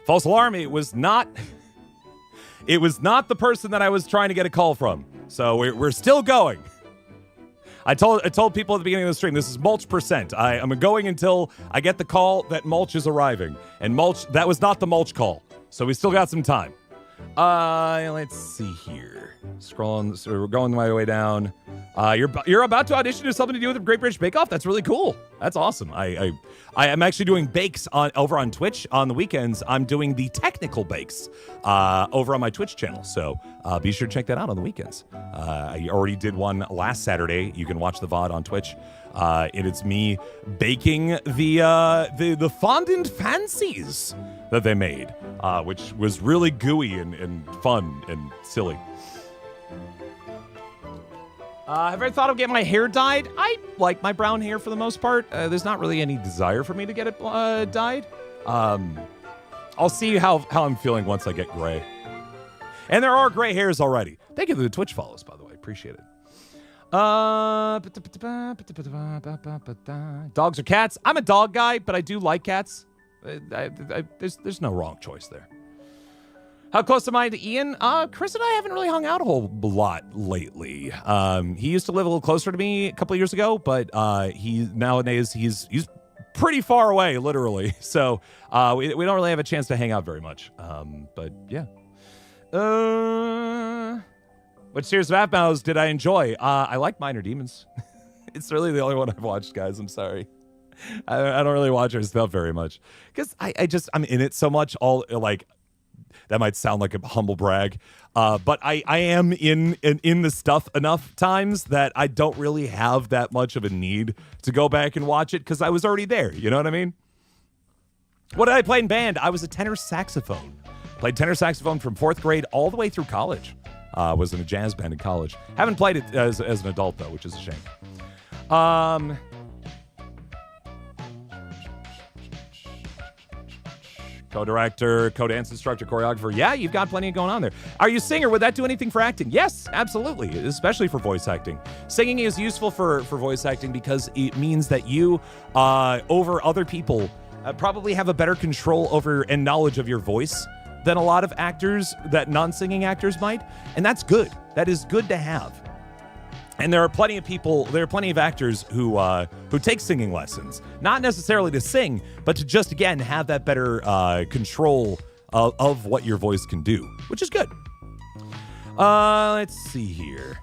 False alarm. It was not the person that I was trying to get a call from. So we're still going. I told people at the beginning of the stream, this is Mulch %. I'm going until I get the call that Mulch is arriving. And Mulch, that was not the Mulch call. So we still got some time. Let's see here. Scrolling, so we're going my way down. You're about to audition to something to do with the Great British Bake Off? That's really cool. That's awesome. I am actually doing bakes over on Twitch on the weekends. I'm doing the technical bakes over on my Twitch channel. So be sure to check that out on the weekends. I already did one last Saturday. You can watch the VOD on Twitch. And it's me baking the fondant fancies that they made, which was really gooey and fun and silly. Have I thought of getting my hair dyed? I like my brown hair for the most part. There's not really any desire for me to get it dyed. I'll see how I'm feeling once I get gray. And there are gray hairs already. Thank you for the Twitch follows, by the way. Appreciate it. Dogs or cats? I'm a dog guy, but I do like cats. There's no wrong choice there. How close am I to Ian? Chris and I haven't really hung out a whole lot lately. He used to live a little closer to me a couple of years ago, but nowadays he's pretty far away, literally. So we don't really have a chance to hang out very much. But yeah. Which series of Aphmau did I enjoy? I like Minor Demons. It's really the only one I've watched, guys. I'm sorry. I don't really watch her stuff very much because I'm in it so much. All like. That might sound like a humble brag, but I am in the stuff enough times that I don't really have that much of a need to go back and watch it because I was already there. You know what I mean? What did I play in band? I was a tenor saxophone. Played tenor saxophone from 4th grade all the way through college. Was in a jazz band in college. Haven't played it as an adult, though, which is a shame. Co-director, co-dance instructor, choreographer. Yeah, you've got plenty going on there. Are you a singer? Would that do anything for acting? Yes, absolutely, especially for voice acting. Singing is useful for voice acting because it means that you, over other people, probably have a better control over and knowledge of your voice than a lot of actors, that non-singing actors might. And that's good. That is good to have. And there are plenty of actors who take singing lessons, not necessarily to sing, but to just, again, have that better control of what your voice can do, which is good. Let's see here.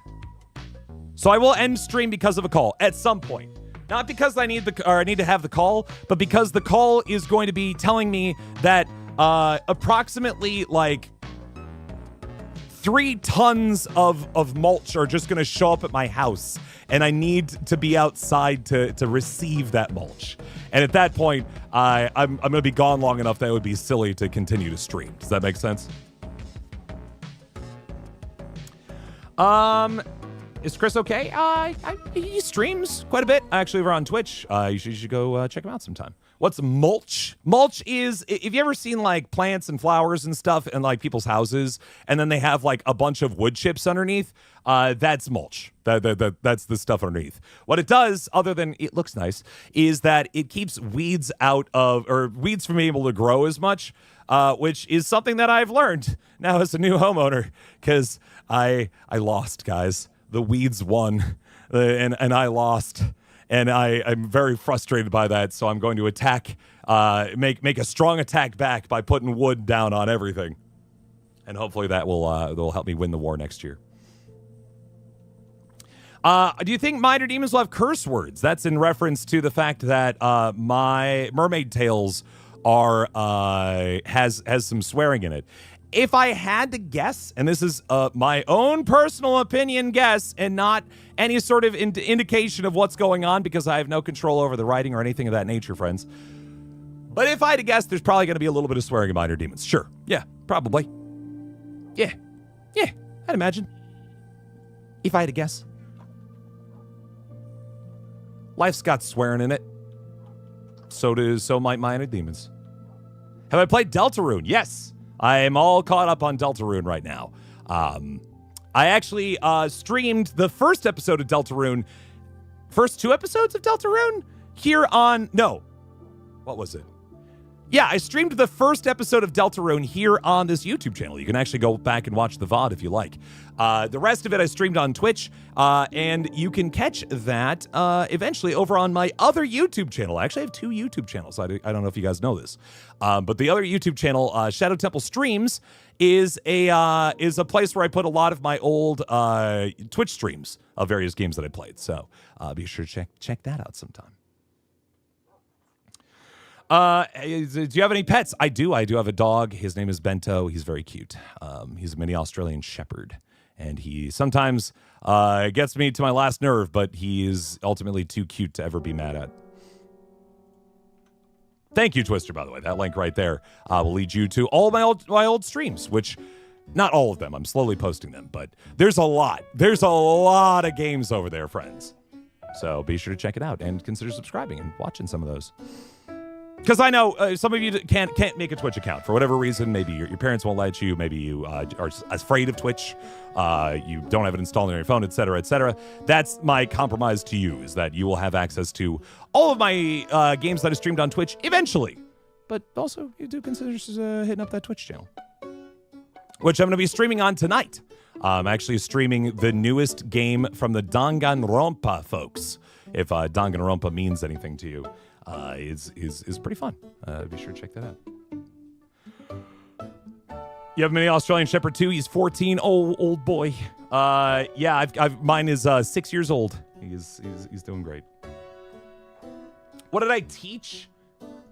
So I will end stream because of a call at some point. Not because I need to have the call, but because the call is going to be telling me that approximately like 3 tons of mulch are just going to show up at my house, and I need to be outside to receive that mulch. And at that point, I'm going to be gone long enough that it would be silly to continue to stream. Does that make sense? Is Chris okay? He streams quite a bit. Actually, over on Twitch. You should go check him out sometime. What's mulch? Mulch is, if you ever seen like plants and flowers and stuff in like people's houses, and then they have like a bunch of wood chips underneath, that's mulch. That's the stuff underneath. What it does, other than it looks nice, is that it keeps weeds weeds from being able to grow as much, which is something that I've learned now as a new homeowner, because I lost, guys. The weeds won, and I lost, and I'm very frustrated by that. So I'm going to attack, make a strong attack back by putting wood down on everything, and hopefully that will help me win the war next year. Do you think Minor Demons will have curse words? That's in reference to the fact that my Mermaid Tales has some swearing in it. If I had to guess, and this is my own personal opinion guess and not any sort of indication of what's going on, because I have no control over the writing or anything of that nature, friends. But if I had to guess, there's probably going to be a little bit of swearing in Minor Demons. Sure. Yeah, probably. Yeah, I'd imagine. If I had to guess. Life's got swearing in it. So might Minor Demons. Have I played Deltarune? Yes. I am all caught up on Deltarune right now. I actually streamed the first episode of Deltarune, first 2 episodes of Deltarune here on, no, what was it? Yeah, I streamed the first episode of Deltarune here on this YouTube channel. You can actually go back and watch the VOD if you like. The rest of it I streamed on Twitch, and you can catch that eventually over on my other YouTube channel. I actually have 2 YouTube channels. I don't know if you guys know this. But the other YouTube channel, Shadow Temple Streams, is a place where I put a lot of my old Twitch streams of various games that I played. So be sure to check that out sometime. Do you have any pets? I do. I do have a dog. His name is Bento. He's very cute. He's a mini Australian Shepherd, and he sometimes gets me to my last nerve, but he is ultimately too cute to ever be mad at. Thank you, Twister, by the way. That link right there will lead you to all my old streams, which, not all of them. I'm slowly posting them, but there's a lot. There's a lot of games over there, friends. So be sure to check it out and consider subscribing and watching some of those. Because I know some of you can't make a Twitch account for whatever reason. Maybe your parents won't let you. Maybe you are afraid of Twitch. You don't have it installed on your phone, et cetera, et cetera. That's my compromise to you, is that you will have access to all of my games that I streamed on Twitch eventually. But also, you do consider hitting up that Twitch channel, which I'm going to be streaming on tonight. I'm actually streaming the newest game from the Danganronpa folks, if Danganronpa means anything to you. Is pretty fun. Be sure to check that out. You have a mini Australian Shepherd too. He's 14. Oh, old boy. Yeah, mine is 6 years old. He's doing great. What did I teach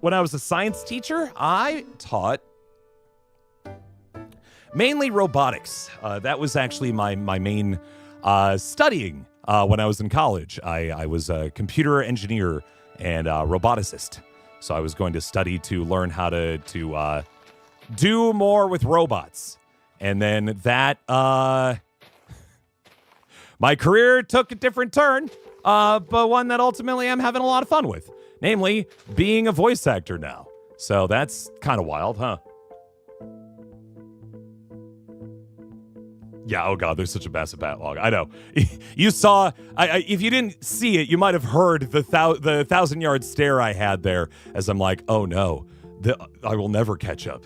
when I was a science teacher? I taught mainly robotics. That was actually my main studying when I was in college. I was a computer engineer and roboticist. So I was going to study to learn how to do more with robots. And then that, my career took a different turn, but one that ultimately I'm having a lot of fun with. Namely, being a voice actor now. So that's kind of wild, huh? Yeah, oh God, there's such a massive backlog. I know. You saw, if you didn't see it, you might have heard the 1,000-yard stare I had there as I'm like, oh no, I will never catch up.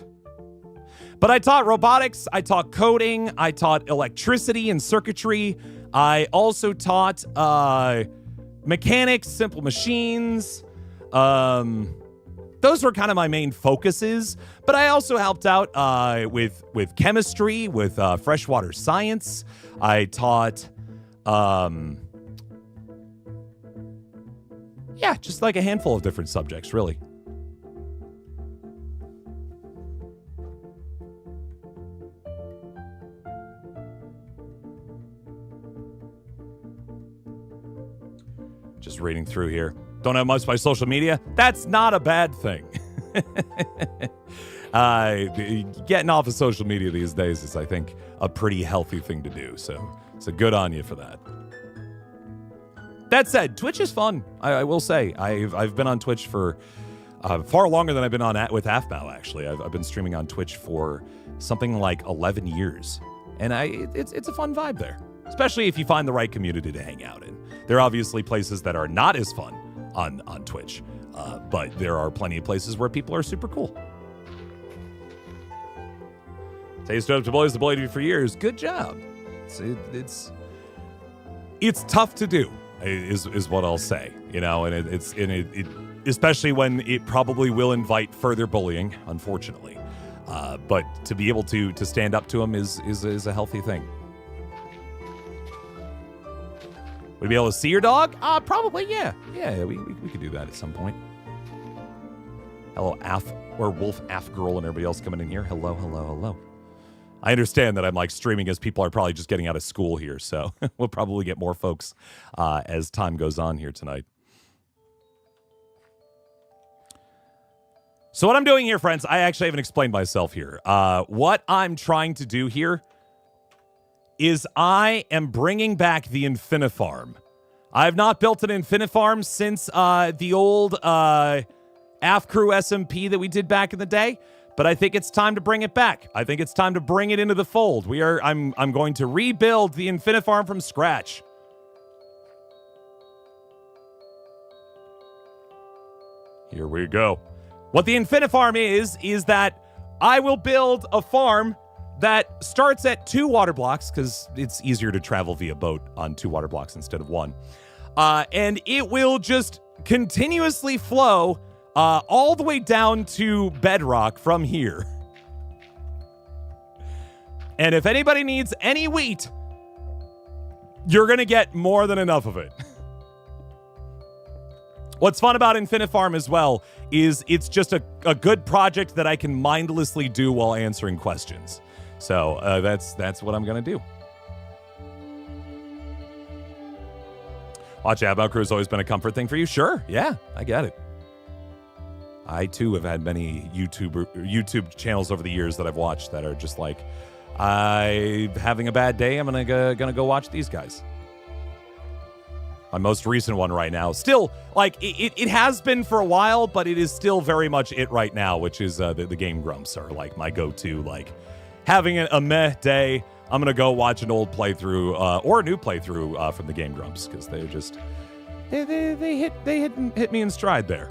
But I taught robotics, I taught coding, I taught electricity and circuitry. I also taught mechanics, simple machines. Those were kind of my main focuses, but I also helped out with chemistry, with freshwater science. I taught Yeah, just like a handful of different subjects, really. Just reading through here. Don't have much by social media. That's not a bad thing. Getting off of social media these days is, I think, a pretty healthy thing to do. So good on you for that. That said, Twitch is fun. I will say I've been on Twitch for far longer than I've been on with AFMAO. Actually, I've been streaming on Twitch for something like 11 years, and it's a fun vibe there, especially if you find the right community to hang out in. There are obviously places that are not as fun on Twitch, but there are plenty of places where people are super cool. Taste up to boys the blade for years. Good job. It's tough to do, is what I'll say. You know, and it especially when it probably will invite further bullying, unfortunately. But to be able to stand up to them is a healthy thing. Would we be able to see your dog? Probably, yeah. Yeah, we could do that at some point. Hello, Wolf Af Girl and everybody else coming in here. Hello. I understand that I'm like streaming as people are probably just getting out of school here, so we'll probably get more folks as time goes on here tonight. So what I'm doing here, friends, I actually haven't explained myself here. What I'm trying to do here is I am bringing back the Infinifarm. I have not built an Infinifarm since the old AFCrew SMP that we did back in the day, but I think it's time to bring it back. I think it's time to bring it into the fold. I'm going to rebuild the Infinifarm from scratch. Here we go. What the Infinifarm is that I will build a farm that starts at 2 water blocks, because it's easier to travel via boat on 2 water blocks instead of 1. And it will just continuously flow all the way down to bedrock from here. And if anybody needs any wheat, you're going to get more than enough of it. What's fun about Infinifarm as well is it's just a good project that I can mindlessly do while answering questions. So that's what I'm going to do. Watch AFMAO Crew has always been a comfort thing for you. Sure. Yeah, I get it. I, too, have had many YouTube channels over the years that I've watched that are just like, I'm having a bad day. I'm going to go watch these guys. My most recent one right now, still, like, it has been for a while, but it is still very much it right now, which is the Game Grumps are, like, my go-to, like, having a meh day, I'm going to go watch an old playthrough or a new playthrough from the Game Grumps, because they're just, they hit me in stride there.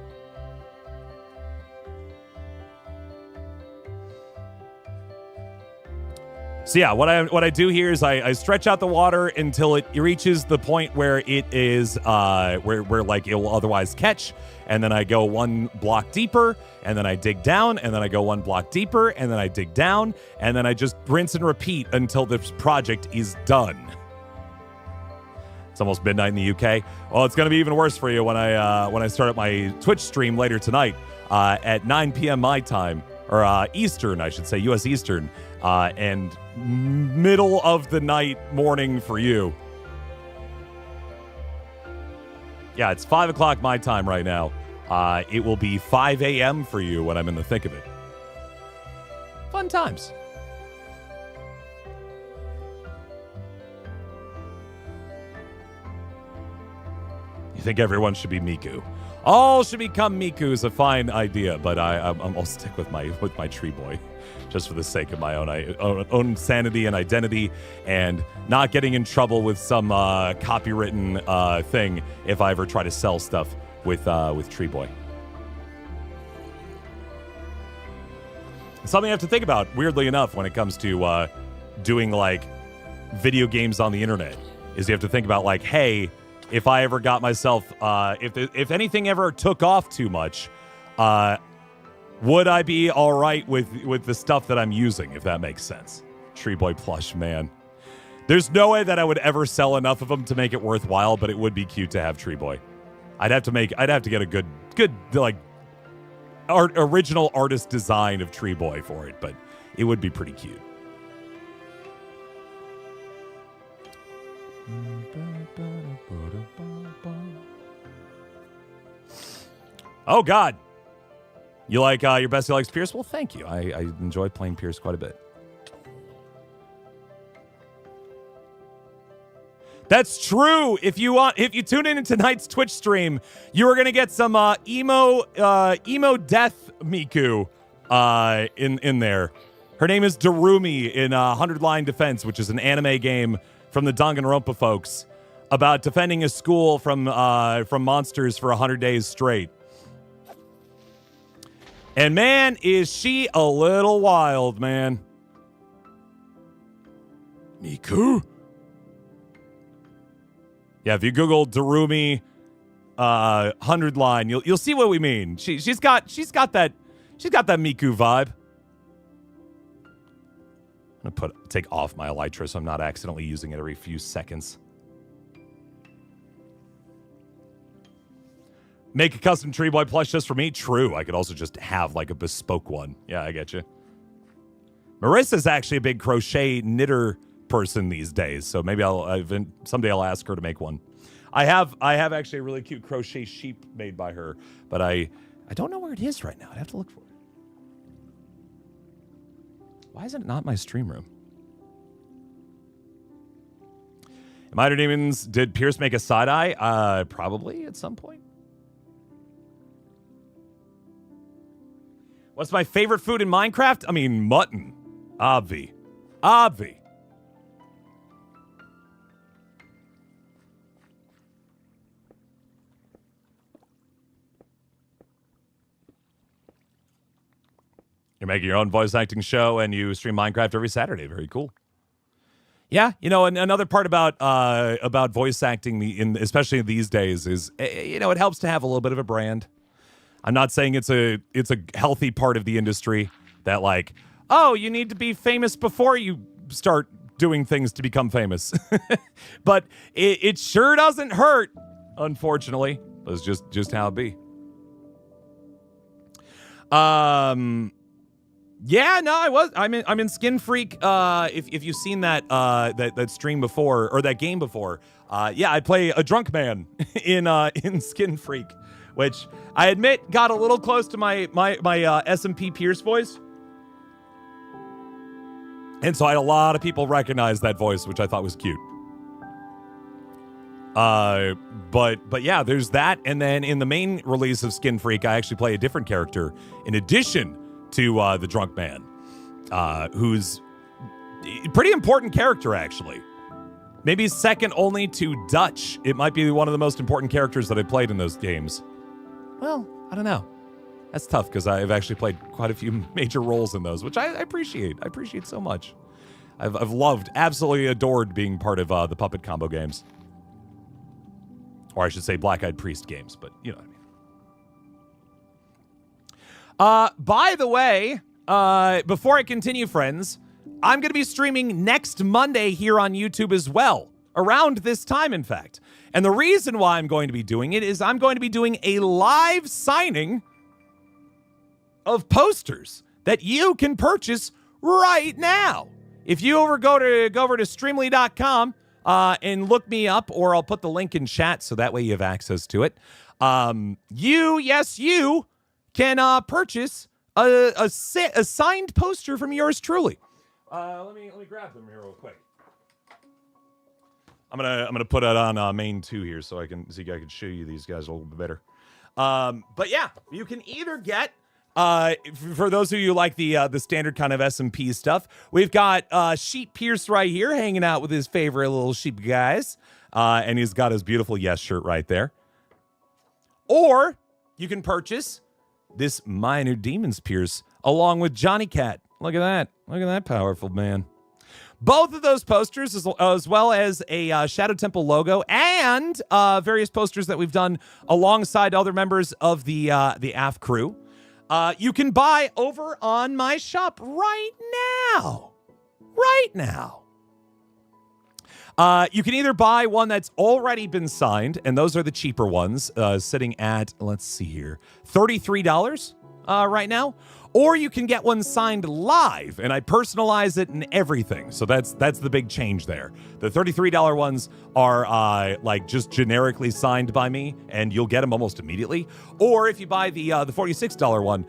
So yeah, what I do here is I stretch out the water until it reaches the point where it is where like it will otherwise catch, and then I go 1 block deeper, and then I dig down, and then I go 1 block deeper, and then I dig down, and then I just rinse and repeat until this project is done. It's almost midnight in the UK. Well, it's going to be even worse for you when I start up my Twitch stream later tonight at 9 p.m. my time, or Eastern, I should say, U.S. Eastern, and middle of the night morning for you. Yeah, it's 5 o'clock my time right now. It will be 5 a.m. for you when I'm in the thick of it. Fun times. You think everyone should be Miku? All should become Miku is a fine idea, but I'll stick with my tree boy, just for the sake of my own sanity and identity, and not getting in trouble with some copywritten thing if I ever try to sell stuff with Tree Boy. Something I have to think about, weirdly enough, when it comes to doing like video games on the internet, is you have to think about like, hey, if I ever got myself, if anything ever took off too much, would I be all right with the stuff that I'm using, if that makes sense? Tree Boy plush, man. There's no way that I would ever sell enough of them to make it worthwhile, but it would be cute to have Tree Boy. I'd have to get a good like original artist design of Tree Boy for it, but it would be pretty cute. Oh God, you like your bestie likes Pierce? Well, thank you. I enjoy playing Pierce quite a bit. That's true. If you tune in tonight's Twitch stream, you are gonna get some emo death Miku in there. Her name is Darumi in 100 Line Defense, which is an anime game from the Danganronpa folks about defending a school from monsters for 100 days straight. And man, is she a little wild, man. Miku? Yeah, if you Google Darumi 100 Line, you'll see what we mean. She's got that Miku vibe. I'm gonna take off my elytra so I'm not accidentally using it every few seconds. Make a custom Tree Boy plush just for me? True. I could also just have like a bespoke one. Yeah, I get you. Marissa's actually a big crochet knitter person these days, so maybe someday I'll ask her to make one. I have actually a really cute crochet sheep made by her, but I don't know where it is right now. I'd have to look for it. Why is it not my stream room? Minor Demons, did Pierce make a side-eye? Probably at some point. What's my favorite food in Minecraft? I mean, mutton. Obvi. You're making your own voice acting show and you stream Minecraft every Saturday. Very cool. Yeah, and another part about voice acting, especially these days, is it helps to have a little bit of a brand. I'm not saying it's a healthy part of the industry that like, oh, you need to be famous before you start doing things to become famous. But it sure doesn't hurt, unfortunately. That's just how it be. Yeah, no, I'm in Skin Freak. If you've seen that stream before or that game before, yeah, I play a drunk man in Skin Freak, which I admit got a little close to my SMP Pierce voice, and so I had a lot of people recognize that voice, which I thought was cute. But yeah, there's that, and then in the main release of Skin Freak, I actually play a different character in addition to the drunk man, who's a pretty important character, actually. Maybe second only to Dutch. It might be one of the most important characters that I played in those games. Well, I don't know. That's tough because I've actually played quite a few major roles in those, which I appreciate. I appreciate so much. I've loved, absolutely adored being part of the Puppet Combo games. Or I should say Black Eyed Priest games, but you know what I mean. By the way, before I continue, friends, I'm going to be streaming next Monday here on YouTube as well. Around this time, in fact. And the reason why I'm going to be doing it is I'm going to be doing a live signing of posters that you can purchase right now. If you go over to Streamly.com and look me up, or I'll put the link in chat so that way you have access to it. You can purchase a signed poster from yours truly. Let me grab them here real quick. I'm gonna put it on main 2 here so I can show you these guys a little bit better. But yeah, you can either get for those of you who like the standard kind of SMP stuff, we've got Sheep Pierce right here hanging out with his favorite little sheep guys, and he's got his beautiful Yes shirt right there. Or you can purchase this Minor Demons Pierce along with Johnny Cat. Look at that powerful man. Both of those posters, as well as a Shadow Temple logo and various posters that we've done alongside other members of the AF crew, you can buy over on my shop right now. You can either buy one that's already been signed, and those are the cheaper ones, sitting at, let's see here, $33 right now. Or you can get one signed live, and I personalize it and everything. So that's the big change there. The $33 ones are like just generically signed by me, and you'll get them almost immediately. Or if you buy the $46 one,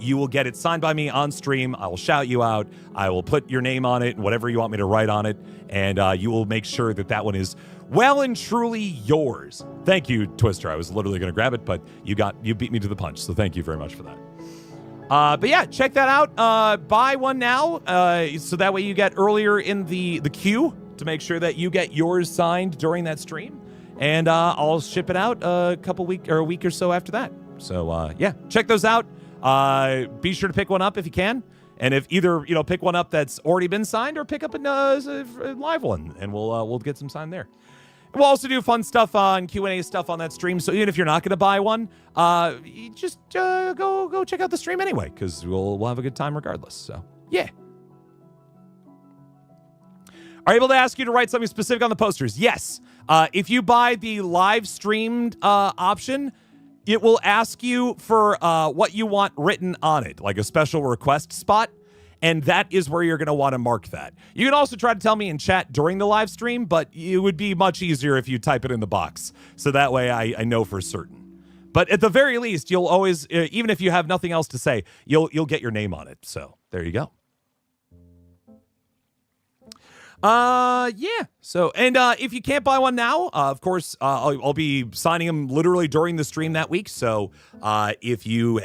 you will get it signed by me on stream. I will shout you out. I will put your name on it and whatever you want me to write on it, and you will make sure that one is well and truly yours. Thank you, Twister. I was literally going to grab it, but you beat me to the punch. So thank you very much for that. But yeah, check that out. Buy one now, so that way you get earlier in the queue to make sure that you get yours signed during that stream. And I'll ship it out a week or so after that. So yeah, check those out. Be sure to pick one up if you can. And if either pick one up that's already been signed or pick up a live one, and we'll get some signed there. We'll also do fun stuff and Q&A stuff on that stream. So even if you're not going to buy one, you just go check out the stream anyway, because we'll have a good time regardless. So yeah. Are able to ask you to write something specific on the posters? Yes. If you buy the live streamed option, it will ask you for what you want written on it, like a special request spot. And that is where you're going to want to mark that. You can also try to tell me in chat during the live stream, but it would be much easier if you type it in the box. So that way I know for certain. But at the very least, you'll always, even if you have nothing else to say, you'll get your name on it. So there you go. Yeah. So, and if you can't buy one now, of course, I'll be signing them literally during the stream that week. So, if you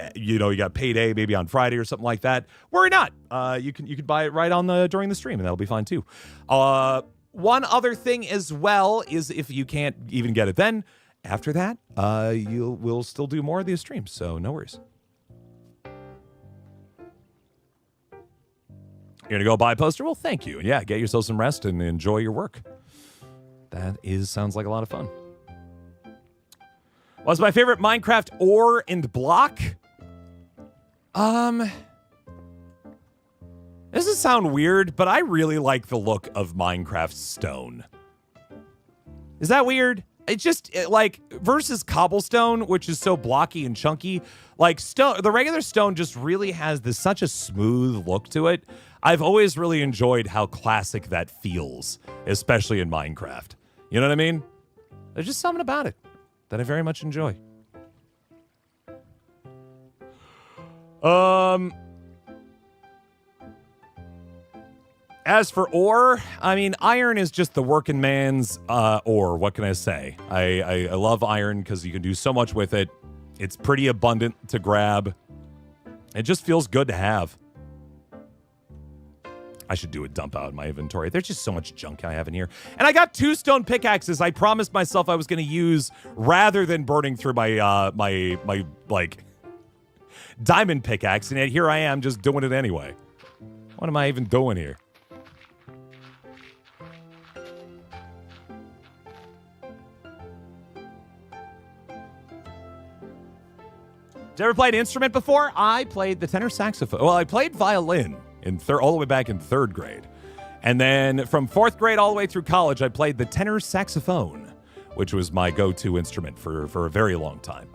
got payday maybe on Friday or something like that, worry not. You can buy it right during the stream, and that'll be fine too. One other thing as well is if you can't even get it then, after that, we'll still do more of these streams. So no worries. You're going to go buy a poster? Well, thank you. And yeah, get yourself some rest and enjoy your work. Sounds like a lot of fun. What's my favorite Minecraft ore and block? This does sound weird, but I really like the look of Minecraft stone. Is that weird? It's just like versus cobblestone, which is so blocky and chunky. Like the regular stone just really has such a smooth look to it. I've always really enjoyed how classic that feels, especially in Minecraft. You know what I mean? There's just something about it that I very much enjoy. As for ore, I mean, iron is just the working man's ore. What can I say? I love iron because you can do so much with it. It's pretty abundant to grab. It just feels good to have. I should do a dump out in my inventory. There's just so much junk I have in here. And I got 2 stone pickaxes I promised myself I was going to use rather than burning through my my diamond pickaxe. And yet here I am just doing it anyway. What am I even doing here? Did you ever play an instrument before? I played the tenor saxophone. Well, I played violin all the way back in 3rd grade. And then from 4th grade all the way through college, I played the tenor saxophone, which was my go-to instrument for a very long time.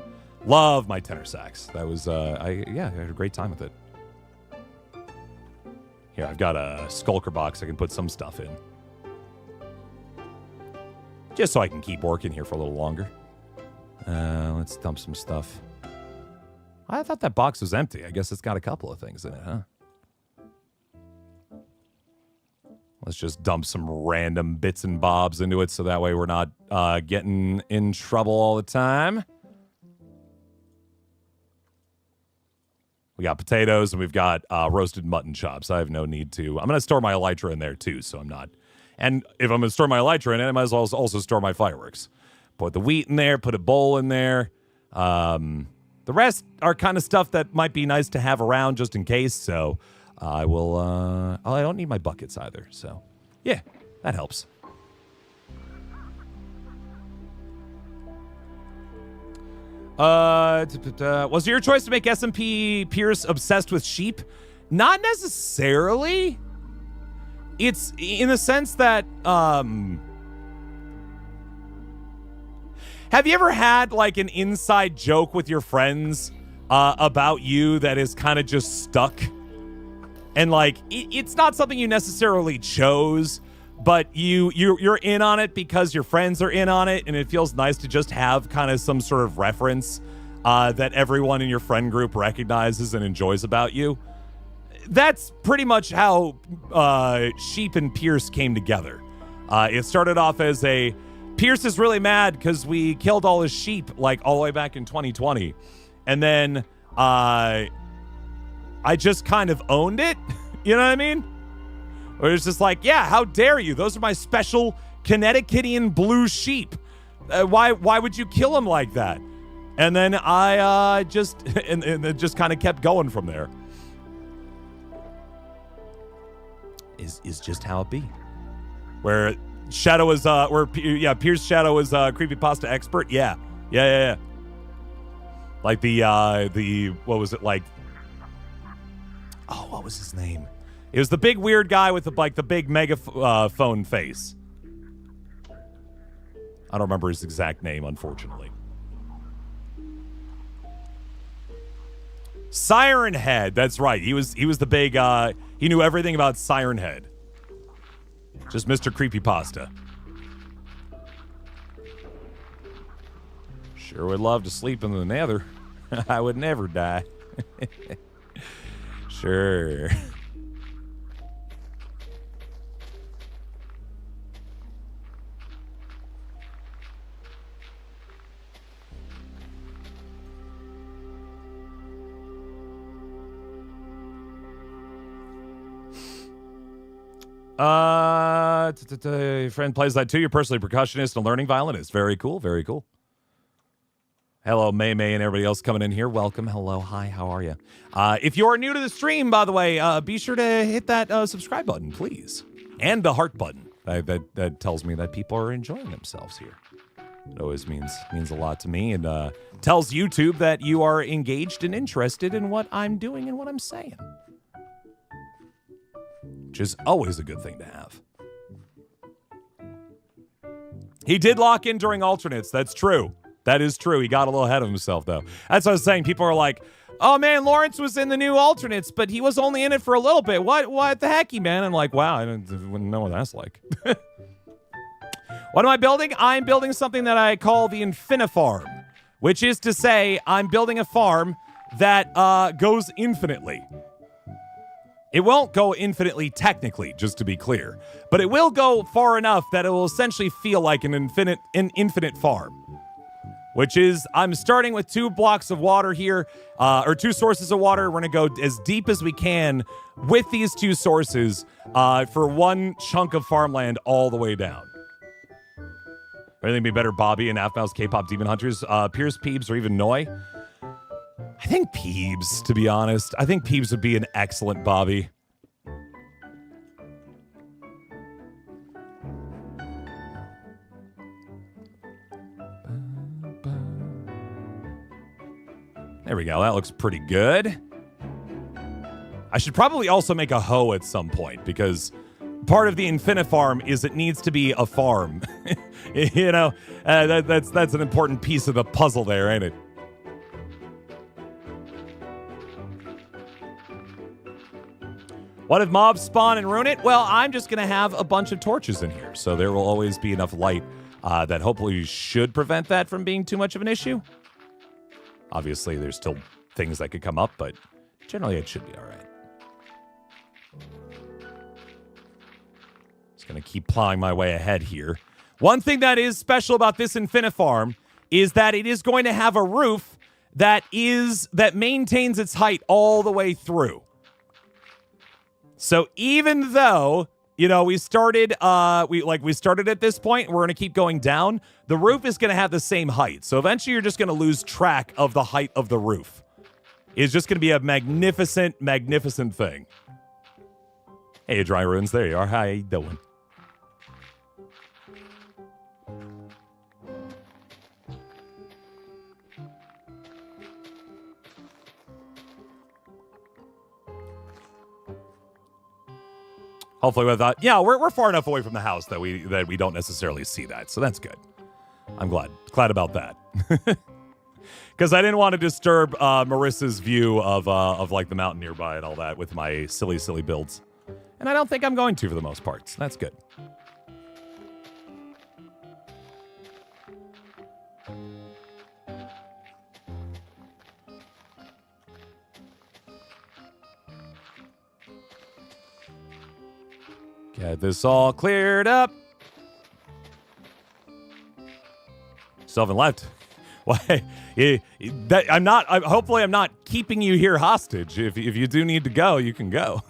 Love my tenor sax. That was, I had a great time with it. Here, I've got a skulker box I can put some stuff in. Just so I can keep working here for a little longer. Let's dump some stuff. I thought that box was empty. I guess it's got a couple of things in it, huh? Let's just dump some random bits and bobs into it so that way we're not getting in trouble all the time. We got potatoes and we've got roasted mutton chops. I have no need to. I'm going to store my elytra in there too, so I'm not. And if I'm going to store my elytra in it, I might as well also store my fireworks. Put the wheat in there, put a bowl in there. The rest are kind of stuff that might be nice to have around just in case, so I will, I don't need my buckets either, so yeah, that helps. Was it your choice to make SMP Pierce obsessed with sheep? Not necessarily. It's in the sense that, Have you ever had like an inside joke with your friends about you that is kind of just stuck? And like, it's not something you necessarily chose, but you're in on it because your friends are in on it, and it feels nice to just have kind of some sort of reference that everyone in your friend group recognizes and enjoys about you. That's pretty much how Sheep and Pierce came together. It started off as Pierce is really mad because we killed all his sheep like all the way back in 2020. And then I just kind of owned it. You know what I mean? Or it's just like, yeah, how dare you? Those are my special Connecticutian blue sheep. Why would you kill them like that? And then I just and it just kind of kept going from there. Is just how it be. Where Shadow is Pierce Shadow is creepypasta expert. Yeah. Like the what was it like? Oh, what was his name? It was the big weird guy with the big megaphone face. I don't remember his exact name, unfortunately. Siren Head, that's right. He was the big he knew everything about Siren Head. Just Mr. Creepypasta. Sure would love to sleep in the nether. I would never die. Sure. Friend plays that too. You're personally a percussionist and learning violinist. Very cool. Very cool. Hello, May and everybody else coming in here. Welcome. Hello. Hi. How are you? If you are new to the stream, by the way, be sure to hit that subscribe button, please. And the heart button. That tells me that people are enjoying themselves here. It always means a lot to me, and tells YouTube that you are engaged and interested in what I'm doing and what I'm saying. Which is always a good thing to have. He did lock in during alternates. That's true. That is true. He got a little ahead of himself, though. That's what I was saying. People are like, oh, man, Lawrence was in the new alternates, but he was only in it for a little bit. What the hecky, man? I'm like, wow, I wouldn't know what that's like. What am I building? I'm building something that I call the Infinifarm, which is to say I'm building a farm that goes infinitely. It won't go infinitely technically, just to be clear, but it will go far enough that it will essentially feel like an infinite farm. Which is, I'm starting with 2 blocks of water here, or 2 sources of water. We're going to go as deep as we can with these 2 sources for 1 chunk of farmland all the way down. Anything be better, Bobby and Half Mouse K-pop Demon Hunters, Pierce, Peebs, or even Noi? I think Peebs, to be honest. I think Peebs would be an excellent Bobby. There we go. That looks pretty good. I should probably also make a hoe at some point, because part of the Infinifarm is it needs to be a farm. You know, that's an important piece of the puzzle there, ain't it? What if mobs spawn and ruin it? Well, I'm just going to have a bunch of torches in here, so there will always be enough light that hopefully should prevent that from being too much of an issue. Obviously, there's still things that could come up, but generally it should be all right. Just going to keep plowing my way ahead here. One thing that is special about this Infinifarm is that it is going to have a roof that maintains its height all the way through. So even though, you know, we started at this point, we're going to keep going down, the roof is going to have the same height. So eventually you're just going to lose track of the height of the roof. It's just going to be a magnificent, magnificent thing. Hey, Dry Ruins, there you are. How you doing? Hopefully with that, yeah, we're far enough away from the house that we don't necessarily see that, so that's good. I'm glad about that. Because I didn't want to disturb Marissa's view of like the mountain nearby and all that with my silly builds. And I don't think I'm going to for the most part. So that's good. Get this all cleared up. Still haven't left. Why? Hopefully I'm not keeping you here hostage. If you do need to go, you can go.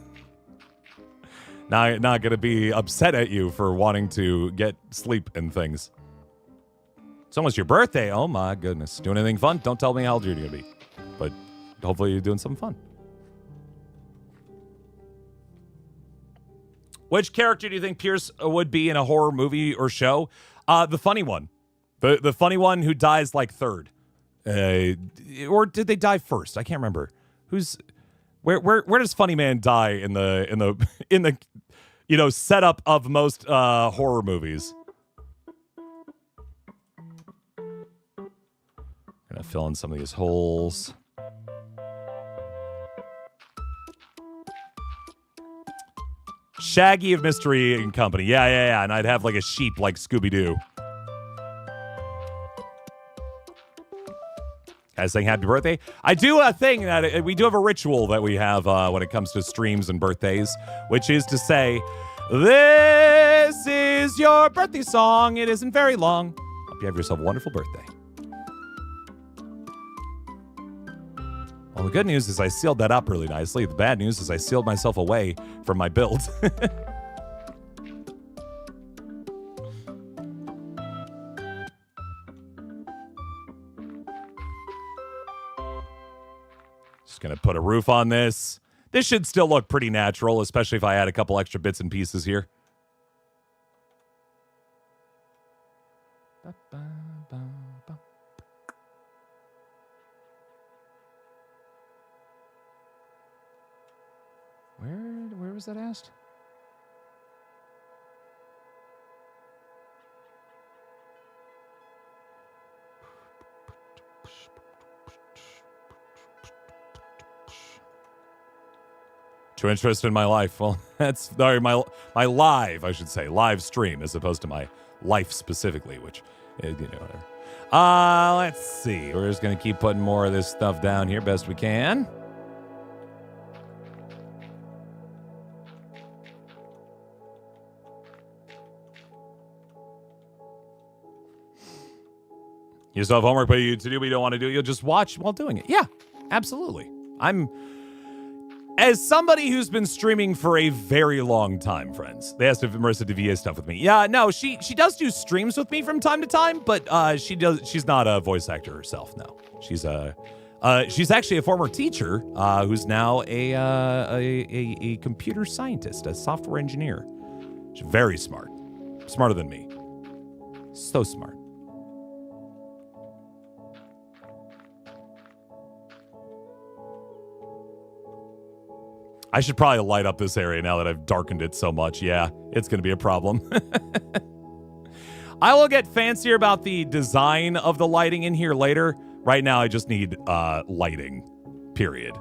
Not going to be upset at you for wanting to get sleep and things. It's almost your birthday. Oh my goodness. Doing anything fun? Don't tell me how old you're going to be. But hopefully you're doing something fun. Which character do you think Pierce would be in a horror movie or show? The funny one. The funny one who dies like third. Or did they die first? I can't remember. Where does Funny Man die in the setup of most horror movies? Gonna fill in some of these holes. Shaggy of Mystery and Company. Yeah. And I'd have like a sheep like Scooby-Doo. Guys saying happy birthday. I do a thing that we do have a ritual that we have when it comes to streams and birthdays, which is to say, this is your birthday song. It isn't very long. Hope you have yourself a wonderful birthday. Well, the good news is I sealed that up really nicely. The bad news is I sealed myself away from my build. Just going to put a roof on this. This should still look pretty natural, especially if I add a couple extra bits and pieces here. Where was that asked? Too interested in my life. Well, that's sorry, my live, I should say, live stream as opposed to my life specifically, which whatever. Let's see. We're just gonna keep putting more of this stuff down here best we can. You still have homework but you don't want to do it. You'll just watch while doing it. Yeah, absolutely. As somebody who's been streaming for a very long time, friends. They asked if Marissa DeVia stuff with me. Yeah, no, she does do streams with me from time to time, but she's not a voice actor herself. No, she's actually a former teacher who's now a computer scientist, a software engineer. She's very smart, smarter than me. So smart. I should probably light up this area now that I've darkened it so much. Yeah, it's going to be a problem. I will get fancier about the design of the lighting in here later. Right now, I just need lighting, period.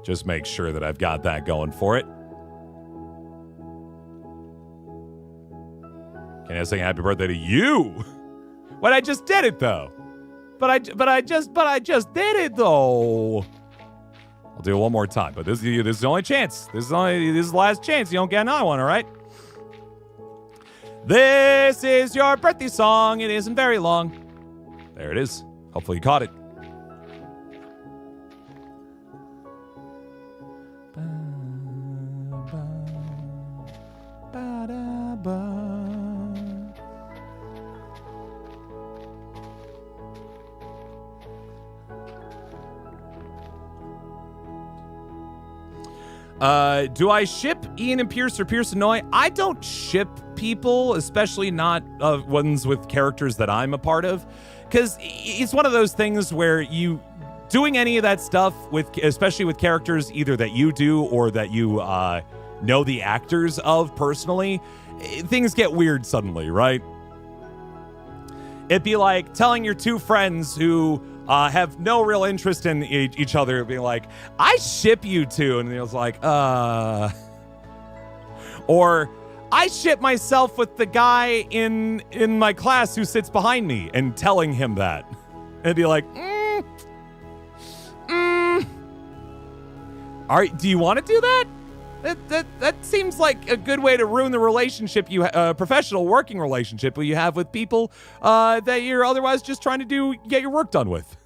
Just make sure that I've got that going for it. Can I sing happy birthday to you? But I just did it though. But I just did it though. I'll do it one more time. But this is the only chance. This is the last chance. You don't get another one, all right? This is your birthday song. It isn't very long. There it is. Hopefully you caught it. Do I ship Ian and Pierce or Pierce and Noy? I don't ship people, especially not ones with characters that I'm a part of, because it's one of those things where doing any of that stuff especially with characters either that you do or that you know the actors of personally, things get weird suddenly, right? It'd be like telling your two friends who have no real interest in each other, being like, I ship you two. And it was like, or I ship myself with the guy in my class who sits behind me, and telling him that. And it'd be like, all right, do you want to do that? That seems like a good way to ruin the relationship professional working relationship you have with people that you're otherwise just trying to get your work done with.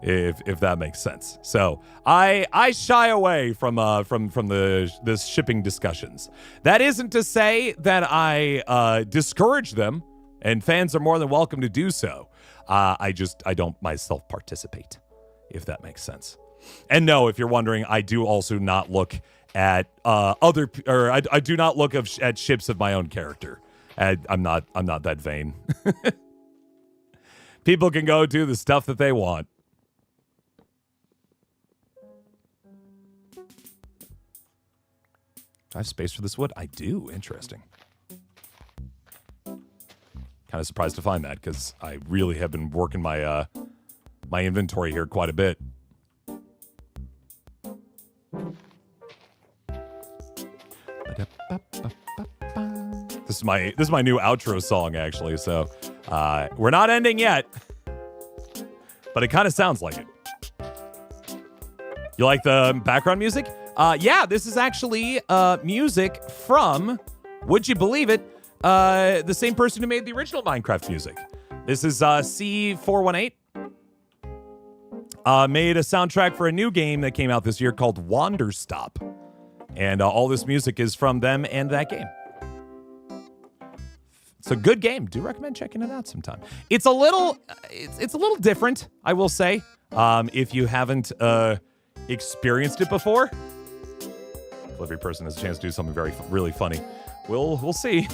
If that makes sense. So I shy away from the shipping discussions. That isn't to say that I discourage them, and fans are more than welcome to do so. I don't myself participate, if that makes sense. And no, if you're wondering, I do also not look at I do not look at ships of my own character. I'm not that vain. People can go do the stuff that they want. Do I have space for this wood? I do. Interesting. Kind of surprised to find that, because I really have been working my my inventory here quite a bit. This is my new outro song, actually. So we're not ending yet, but it kind of sounds like it. You like the background music? Yeah, this is actually music from, would you believe it, the same person who made the original Minecraft music. This is C418. Made a soundtrack for a new game that came out this year called Wanderstop. And all this music is from them and that game. It's a good game. Do recommend checking it out sometime. It's a little different, I will say. If you haven't experienced it before, every person has a chance to do something really funny. We'll see.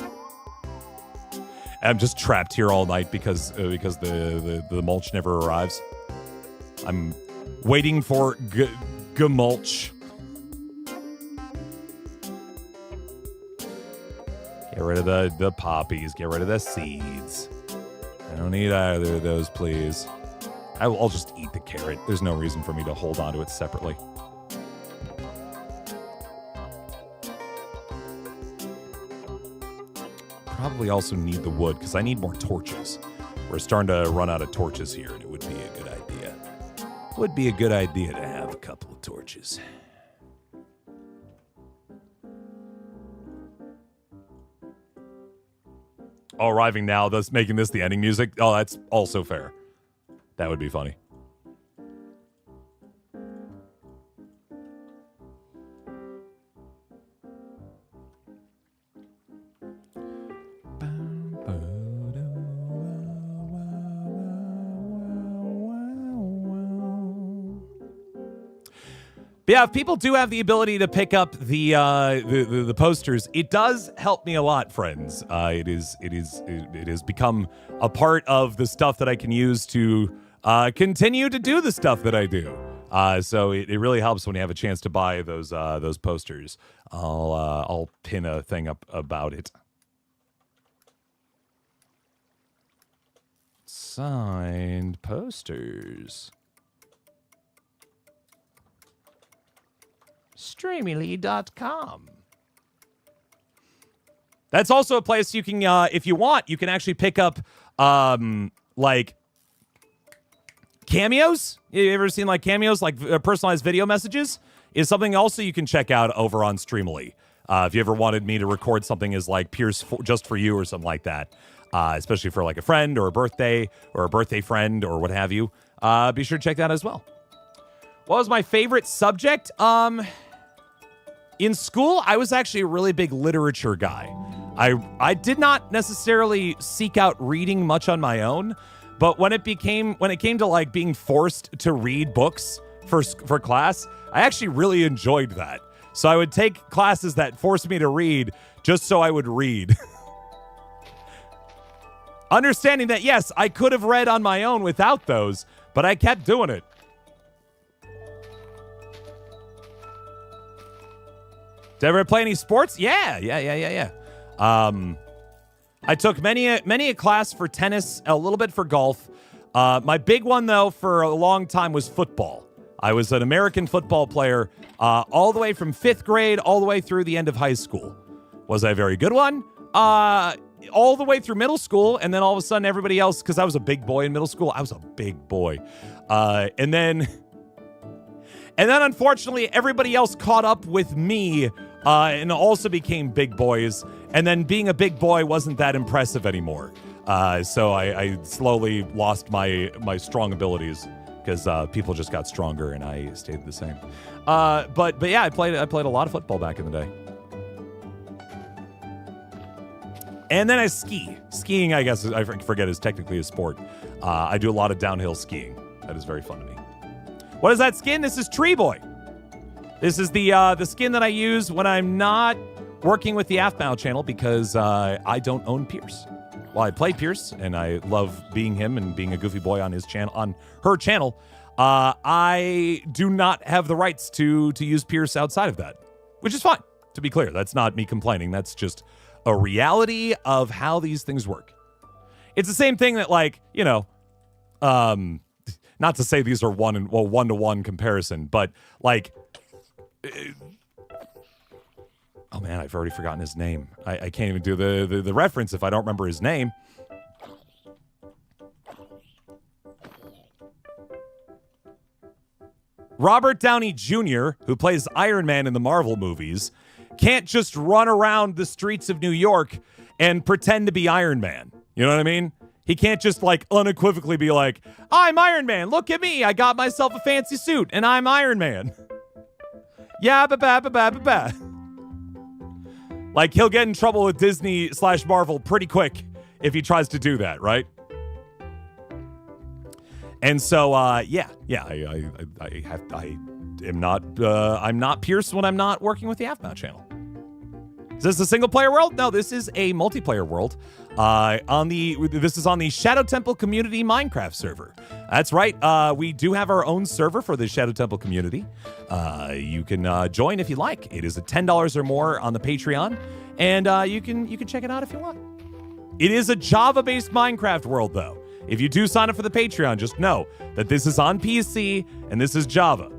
I'm just trapped here all night because the mulch never arrives. I'm waiting for mulch. Get rid of the poppies. Get rid of the seeds. I don't need either of those, please. I'll just eat the carrot. There's no reason for me to hold on to it separately. Probably also need the wood, because I need more torches. We're starting to run out of torches here, and it would be a good idea. Would be a good idea to have a couple of torches. Oh, arriving now, thus making this the ending music. Oh, that's also fair. That would be funny. But yeah, if people do have the ability to pick up the posters, it does help me a lot, friends. It has become a part of the stuff that I can use to continue to do the stuff that I do. So it really helps when you have a chance to buy those posters. I'll pin a thing up about it. Signed posters. Streamily.com. That's also a place you can, if you want, you can actually pick up, like, cameos. You ever seen, like, cameos, like personalized video messages? Is something also you can check out over on Streamily. If you ever wanted me to record something as, like, just for you or something like that, especially for, like, a friend or a birthday friend or what have you, be sure to check that as well. What was my favorite subject? In school, I was actually a really big literature guy. I did not necessarily seek out reading much on my own, but when it came to like being forced to read books for class, I actually really enjoyed that. So I would take classes that forced me to read just so I would read. Understanding that, yes, I could have read on my own without those, but I kept doing it. Did I ever play any sports? Yeah. I took many a class for tennis, a little bit for golf. My big one, though, for a long time was football. I was an American football player all the way from 5th grade all the way through the end of high school. Was I a very good one? All the way through middle school, and then all of a sudden everybody else, because I was a big boy in middle school, I was a big boy. And then unfortunately everybody else caught up with me and also became big boys. And then being a big boy wasn't that impressive anymore. So I slowly lost my strong abilities because people just got stronger and I stayed the same. But yeah, I played a lot of football back in the day. And then I ski. Skiing, I guess, I forget, is technically a sport. I do a lot of downhill skiing. That is very fun to me. What is that skin? This is Tree Boy. This is the skin that I use when I'm not working with the Aphmau channel because I don't own Pierce. Well, I play Pierce, and I love being him and being a goofy boy on his channel, on her channel. I do not have the rights to use Pierce outside of that, which is fine. To be clear, that's not me complaining. That's just a reality of how these things work. It's the same thing that, like, you know, not to say these are one-to-one comparison, but like, oh man, I've already forgotten his name. I can't even do the reference if I don't remember his name. Robert Downey Jr., who plays Iron Man in the Marvel movies, can't just run around the streets of New York and pretend to be Iron Man. You know what I mean? He can't just, like, unequivocally be like, I'm Iron Man. Look at me. I got myself a fancy suit, and I'm Iron Man. Yeah, ba-ba-ba-ba-ba-ba. Like, he'll get in trouble with Disney/Marvel pretty quick if he tries to do that, right? And so, I'm not Pierce when I'm not working with the Aphmau channel. Is this a single player world? No, this is a multiplayer world. This is on the Shadow Temple Community Minecraft server. That's right. We do have our own server for the Shadow Temple community. You can join if you like. It is $10 or more on the Patreon, and you can check it out if you want. It is a Java-based Minecraft world, though. If you do sign up for the Patreon, just know that this is on PC and this is Java.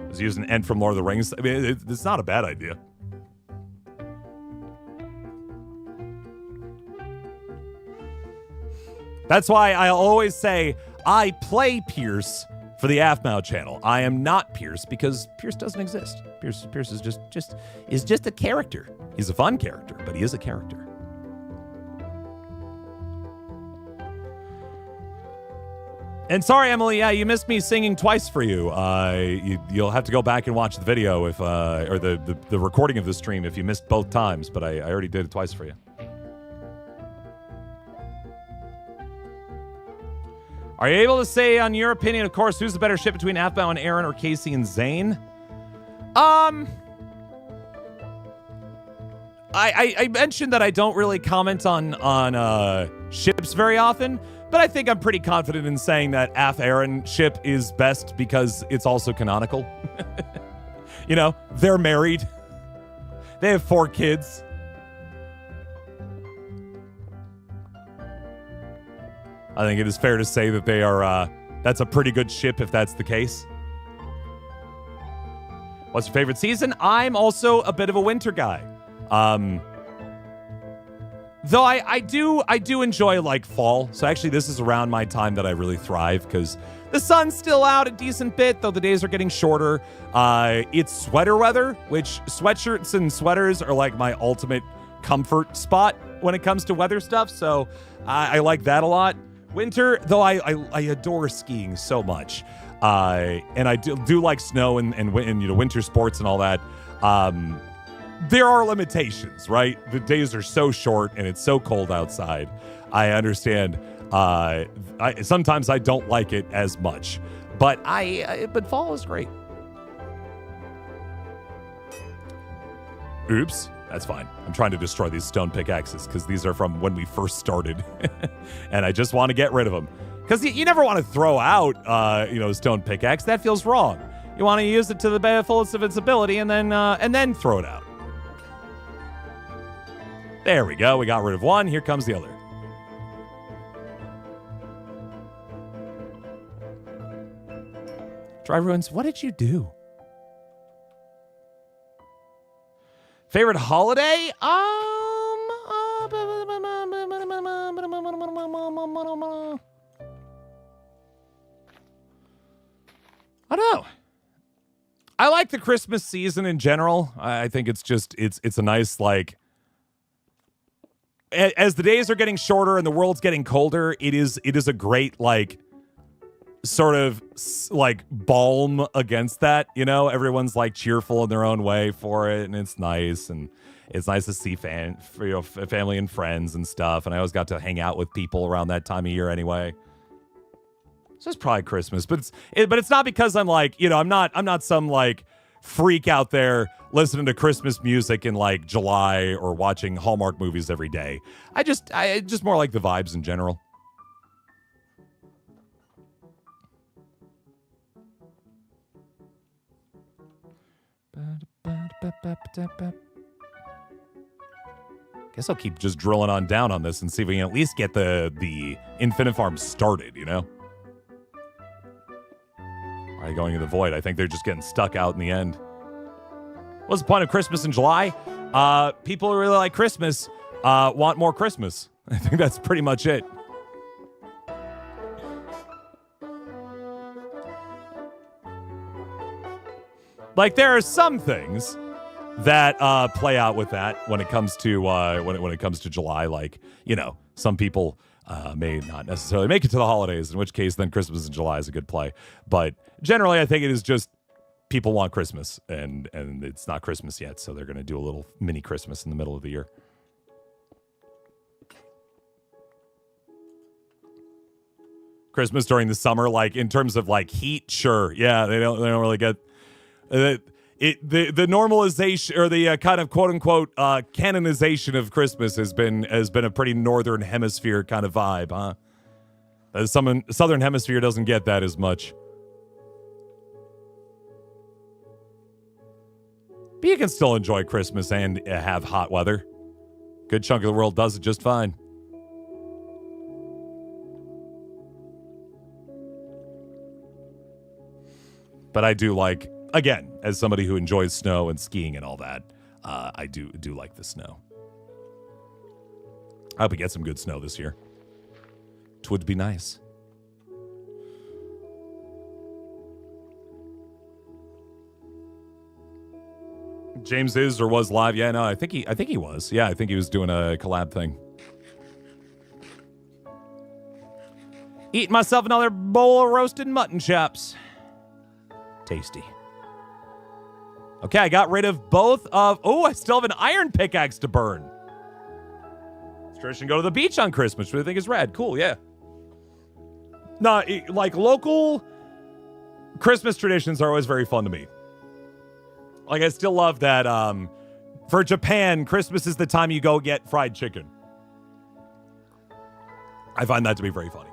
I was using Ent from Lord of the Rings. I mean, it's not a bad idea. That's why I always say I play Pierce for the Aphmau channel. I am not Pierce because Pierce doesn't exist. Pierce is just a character. He's a fun character, but he is a character. And sorry, Emily, yeah, you missed me singing twice for you. You'll have to go back and watch the video or the recording of the stream if you missed both times, but I already did it twice for you. Are you able to say, on your opinion, of course, who's the better ship between Aphmau and Aaron or Casey and Zane? I mentioned that I don't really comment on ships very often, but I think I'm pretty confident in saying that Aaron ship is best because it's also canonical. You know, they're married. They have 4 kids. I think it is fair to say that they are, that's a pretty good ship if that's the case. What's your favorite season? I'm also a bit of a winter guy. Though I do enjoy, like, fall. So actually this is around my time that I really thrive because the sun's still out a decent bit, though the days are getting shorter. It's sweater weather, which sweatshirts and sweaters are like my ultimate comfort spot when it comes to weather stuff. So I like that a lot. Winter, though, I adore skiing so much, and I do like snow and you know, winter sports and all that. There are limitations, right? The days are so short and it's so cold outside. I understand. Sometimes I don't like it as much, but fall is great. Oops. That's fine. I'm trying to destroy these stone pickaxes because these are from when we first started. And I just want to get rid of them. Because you never want to throw out, a stone pickaxe. That feels wrong. You want to use it to the fullest of its ability and then throw it out. There we go. We got rid of one. Here comes the other. Dry Ruins, what did you do? Favorite holiday? I don't know. I like the Christmas season in general. I think it's a nice, like, as the days are getting shorter and the world's getting colder, it is a great, like, sort of like balm against that. Everyone's like cheerful in their own way for it, and it's nice to see family and friends and stuff. And I always got to hang out with people around that time of year anyway. So it's probably Christmas, but it's not because I'm like, I'm not some like freak out there listening to Christmas music in like July or watching Hallmark movies every day. I just more like the vibes in general. Guess I'll keep just drilling on down on this and see if we can at least get the Infinite Farm started, Are you going to the void? I think they're just getting stuck out in the end. What's the point of Christmas in July? People who really like Christmas want more Christmas. I think that's pretty much it. Like, there are some things that play out with that when it comes to when it comes to July. Like, some people may not necessarily make it to the holidays, in which case then Christmas in July is a good play. But generally, I think it is just people want Christmas, and it's not Christmas yet, so they're going to do a little mini Christmas in the middle of the year. Christmas during the summer, like in terms of like heat, sure, yeah, they don't really get. The normalization or the kind of quote unquote canonization of Christmas has been a pretty northern hemisphere kind of vibe, huh? Southern hemisphere doesn't get that as much. But you can still enjoy Christmas and have hot weather. Good chunk of the world does it just fine. But I do like, again, as somebody who enjoys snow and skiing and all that, I do like the snow. I hope we get some good snow this year. It would be nice. James is or was live. Yeah, no, I think he was. Yeah, I think he was doing a collab thing. Eating myself another bowl of roasted mutton chops. Tasty. Okay, I got rid of both of... Oh, I still have an iron pickaxe to burn. Tradition, go to the beach on Christmas, which I think is rad. Cool, yeah. No, like local Christmas traditions are always very fun to me. Like, I still love that for Japan, Christmas is the time you go get fried chicken. I find that to be very funny.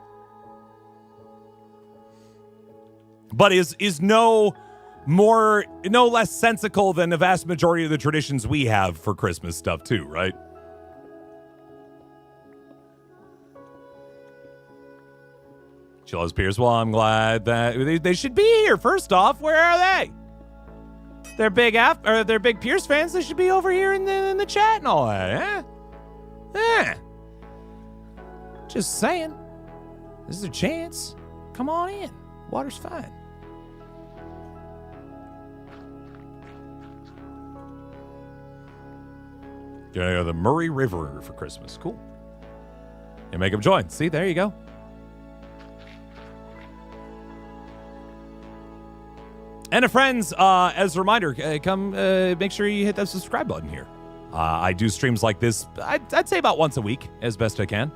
But is no less sensical than the vast majority of the traditions we have for Christmas stuff too, right? Chillo's Pierce, well, I'm glad that they should be here. First off, where are they? They're big Pierce fans. They should be over here in the chat and all that, eh? Just saying. This is a chance. Come on in. Water's fine. Gonna go to the Murray River for Christmas. Cool. And make them join. See, there you go. And friends, as a reminder, come make sure you hit that subscribe button here. I do streams like this, I'd say about once a week, as best I can.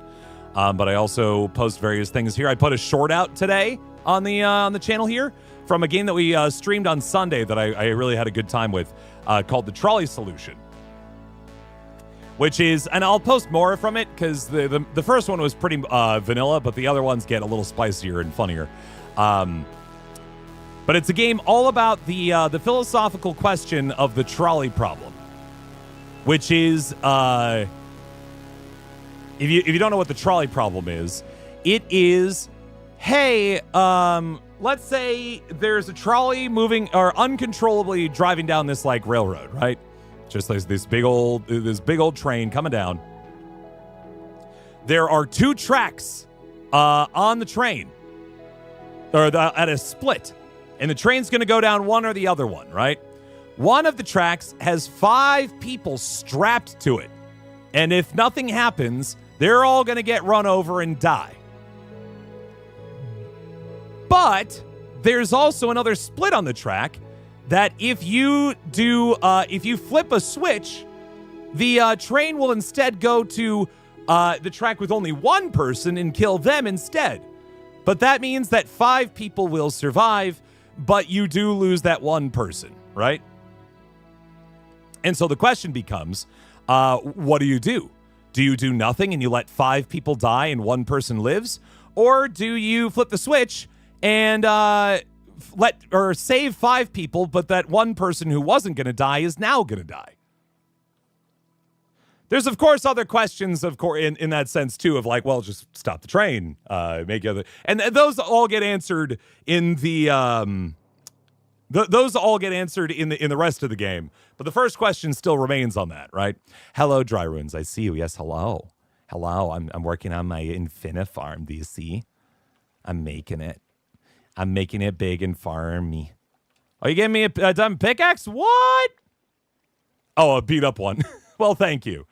But I also post various things here. I put a short out today on the channel here from a game that we streamed on Sunday that I really had a good time with, called The Trolley Solution. which is, and I'll post more from it because the first one was pretty vanilla, but the other ones get a little spicier and funnier. But it's a game all about the philosophical question of the trolley problem, which is, if you don't know what the trolley problem is, it is, hey, let's say there's a trolley moving or uncontrollably driving down this like railroad, right? Just like this big old train coming down. There are two tracks on the train, or at a split, and the train's going to go down one or the other one, right? One of the tracks has 5 people strapped to it, and if nothing happens, they're all going to get run over and die. But there's also another split on the track that if you flip a switch, the train will instead go to the track with only one person and kill them instead. But that means that 5 people will survive, but you do lose that one person, right? And so the question becomes, what do you do? Do you do nothing and you let 5 people die and one person lives? Or do you flip the switch and save 5 people, but that one person who wasn't going to die is now going to die? There's, of course, other questions, in that sense, too, of like, well, just stop the train, make other... And those all get answered in the... those all get answered in the rest of the game. But the first question still remains on that, right? Hello, Dry Runes. I see you. Yes, hello. Hello. I'm working on my Infinifarm. Do you see? I'm making it. I'm making it big and farmy. Oh, you giving me a diamond pickaxe? What? Oh, a beat up one. Well, thank you.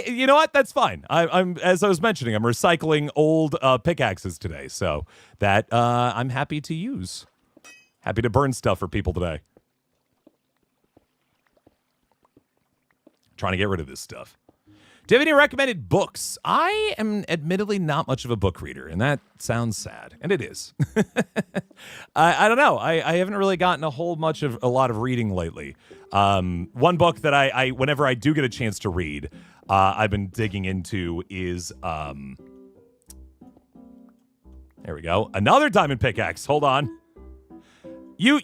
You know what? That's fine. I'm as I was mentioning, I'm recycling old pickaxes today, so that I'm happy to use. Happy to burn stuff for people today. Trying to get rid of this stuff. Do you have any recommended books? I am admittedly not much of a book reader, and that sounds sad, and it is. I don't know. I haven't really gotten a lot of reading lately. One book that I whenever I do get a chance to read, I've been digging into is there we go. Another diamond pickaxe. Hold on. You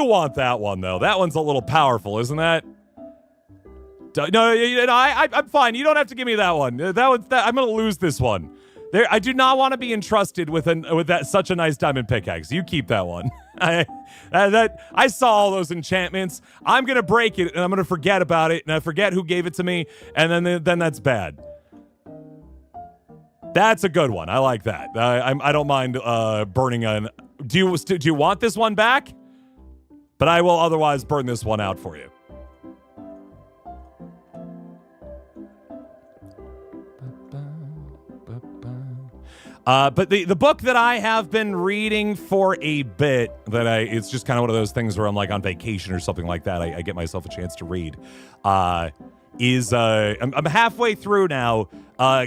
want that one though. That one's a little powerful, isn't that? No, I'm fine. You don't have to give me that one. I'm gonna lose this one. I do not want to be entrusted with such a nice diamond pickaxe. You keep that one. I saw all those enchantments. I'm gonna break it and I'm gonna forget about it and I forget who gave it to me and then that's bad. That's a good one. I like that. I don't mind burning an. Do you want this one back? But I will otherwise burn this one out for you. But the book that I have been reading for a bit, it's just kind of one of those things where I'm like on vacation or something like that. I get myself a chance to read. I'm halfway through now.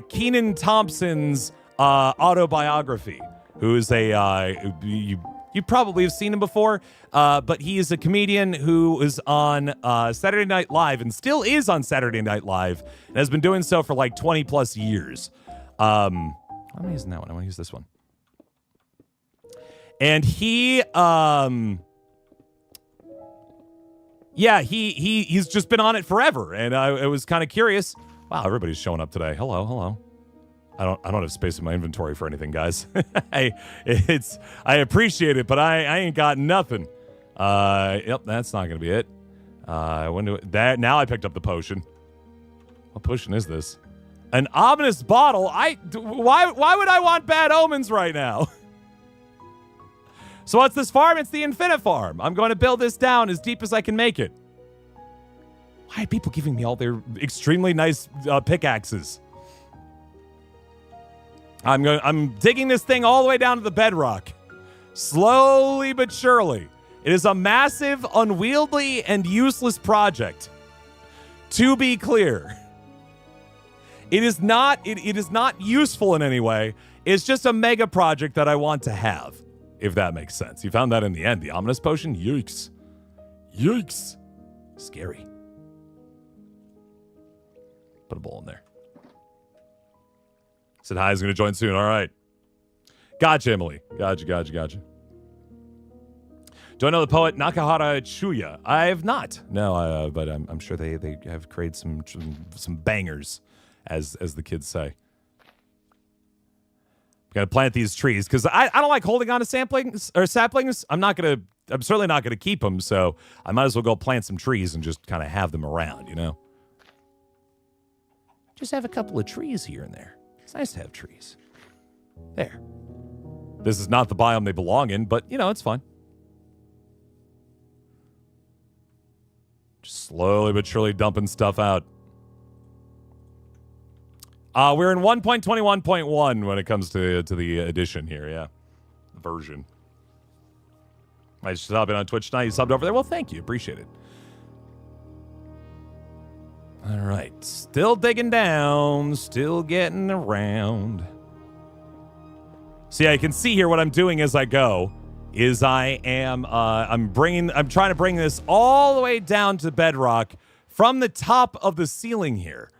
Kenan Thompson's autobiography, who is you probably have seen him before, but he is a comedian who is on Saturday Night Live and still is on Saturday Night Live and has been doing so for like 20 plus years. I'm using that one. I want to use this one. And he's just been on it forever. And I was kind of curious. Wow, everybody's showing up today. Hello. I don't have space in my inventory for anything, guys. I appreciate it, but I ain't got nothing. Yep, that's not gonna be it. Now I picked up the potion. What potion is this? An ominous bottle? Why would I want bad omens right now? So what's this farm? It's the Infinifarm. I'm going to build this down as deep as I can make it. Why are people giving me all their extremely nice pickaxes? I'm digging this thing all the way down to the bedrock. Slowly but surely. It is a massive, unwieldy, and useless project. To be clear. It is not useful in any way. It's just a mega project that I want to have, if that makes sense. You found that in the end. The ominous potion? Yikes. Yikes. Scary. Put a bowl in there. Said hi, he's going to join soon. All right. Gotcha, Emily. Gotcha. Do I know the poet Nakahara Chuya? I have not. No, but I'm sure they have created some bangers, as the kids say. Got to plant these trees because I don't like holding on to saplings. I'm certainly not gonna keep them. So I might as well go plant some trees and just kind of have them around. Just have a couple of trees here and there. It's nice to have trees. There. This is not the biome they belong in, but it's fine. Just slowly but surely dumping stuff out. We're in 1.21.1 when it comes to the edition here, yeah. Version. I just subbed in on Twitch tonight. You subbed over there? Well, thank you. Appreciate it. All right. Still digging down. Still getting around. See, I can see here what I'm doing as I go is I'm trying to bring this all the way down to bedrock from the top of the ceiling here.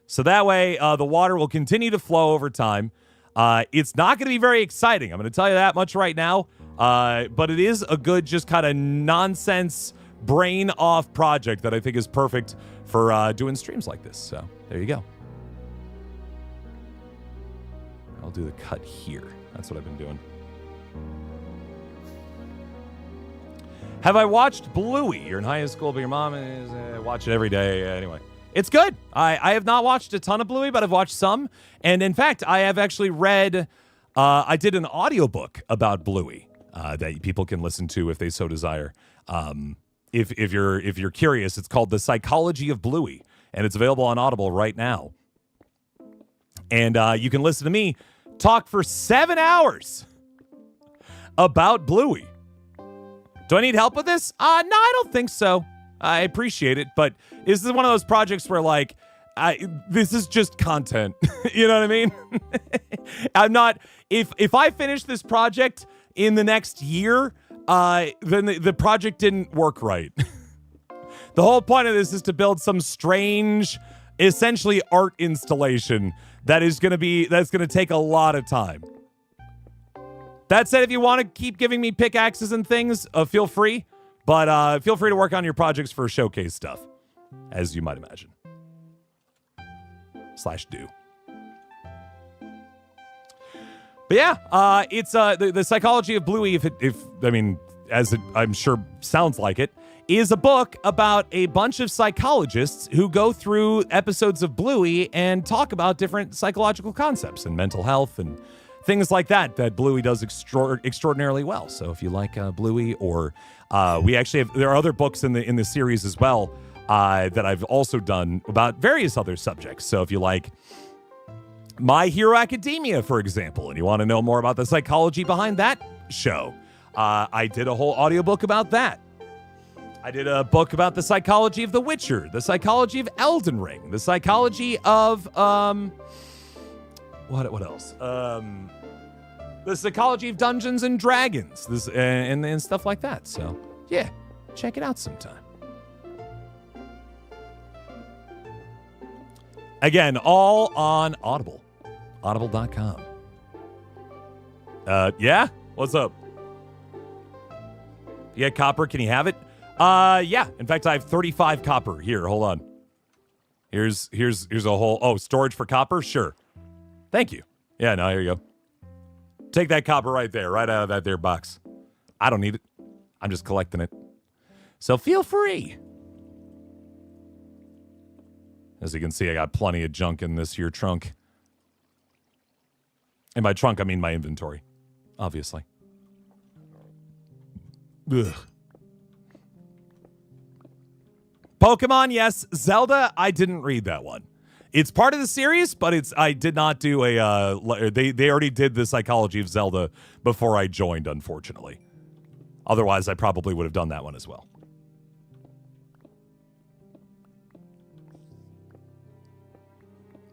So that way, the water will continue to flow over time. It's not going to be very exciting. I'm going to tell you that much right now. But it is a good, just kind of nonsense, brain-off project that I think is perfect for doing streams like this. So there you go. I'll do the cut here. That's what I've been doing. Have I watched Bluey? You're in high school, but your mom is watch it every day. Anyway. It's good. I have not watched a ton of Bluey, but I've watched some. And in fact, I have actually read, I did an audiobook about Bluey that people can listen to if they so desire. If you're curious, it's called The Psychology of Bluey, and it's available on Audible right now. And you can listen to me talk for 7 hours about Bluey. Do I need help with this? No, I don't think so. I appreciate it, but this is one of those projects where, like, this is just content. You know what I mean? I'm not. If I finish this project in the next year, then the project didn't work right. The whole point of this is to build some strange, essentially art installation that's going to take a lot of time. That said, if you want to keep giving me pickaxes and things, feel free. But feel free to work on your projects for showcase stuff, as you might imagine. /do. But yeah, it's the Psychology of Bluey, as it, I'm sure sounds like it, is a book about a bunch of psychologists who go through episodes of Bluey and talk about different psychological concepts and mental health and things like that Bluey does extraordinarily well. So if you like Bluey, or we actually have, there are other books in the series as well that I've also done about various other subjects. So if you like My Hero Academia, for example, and you want to know more about the psychology behind that show, I did a whole audiobook about that. I did a book about the psychology of The Witcher, the psychology of Elden Ring, the psychology of what else? The psychology of Dungeons and Dragons, this and stuff like that. So yeah, check it out sometime. Again, all on Audible, audible.com. Yeah, what's up? You got copper? Can you have it? Yeah. In fact, I have 35 copper here. Hold on. Here's a whole storage for copper. Sure. Thank you. Yeah, no, here you go. Take that copper right there, right out of that there box. I don't need it. I'm just collecting it. So feel free. As you can see, I got plenty of junk in this here trunk. In my trunk, I mean my inventory, obviously. Ugh. Pokemon, yes. Zelda, I didn't read that one. It's part of the series, but I did not do they already did the psychology of Zelda before I joined, unfortunately. Otherwise, I probably would have done that one as well.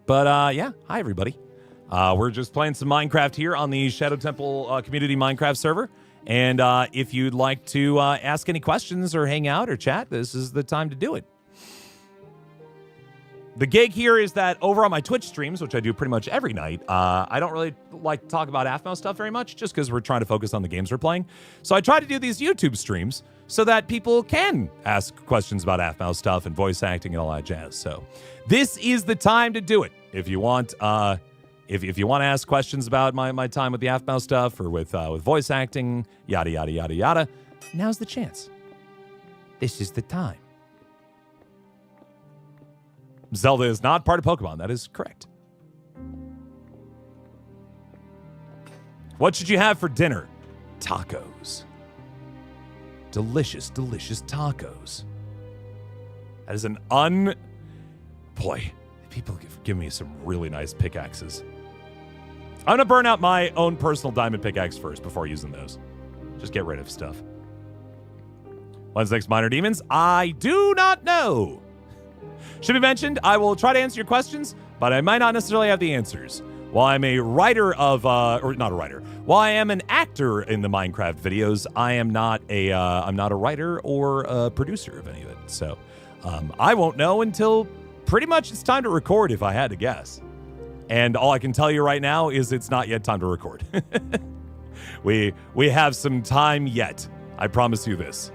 But yeah, hi everybody. We're just playing some Minecraft here on the Shadow Temple Community Minecraft server. And if you'd like to ask any questions or hang out or chat, this is the time to do it. The gig here is that over on my Twitch streams, which I do pretty much every night, I don't really like to talk about AFMO stuff very much just because we're trying to focus on the games we're playing. So I try to do these YouTube streams so that people can ask questions about AFMO stuff and voice acting and all that jazz. So this is the time to do it. If you want if you want to ask questions about my time with the AFMO stuff or with voice acting, yada, yada, yada, yada, now's the chance. This is the time. Zelda is not part of Pokemon. That is correct. What should you have for dinner? Tacos. Delicious, delicious tacos. That is Boy, people give me some really nice pickaxes. I'm going to burn out my own personal diamond pickaxe first before using those. Just get rid of stuff. When's next Minor Demons? I do not know. Should be mentioned, I will try to answer your questions, but I might not necessarily have the answers. While I'm a writer of, or not a writer, while I am an actor in the Minecraft videos, I'm not a writer or a producer of any of it. So I won't know until pretty much it's time to record if I had to guess. And all I can tell you right now is it's not yet time to record. We have some time yet. I promise you this.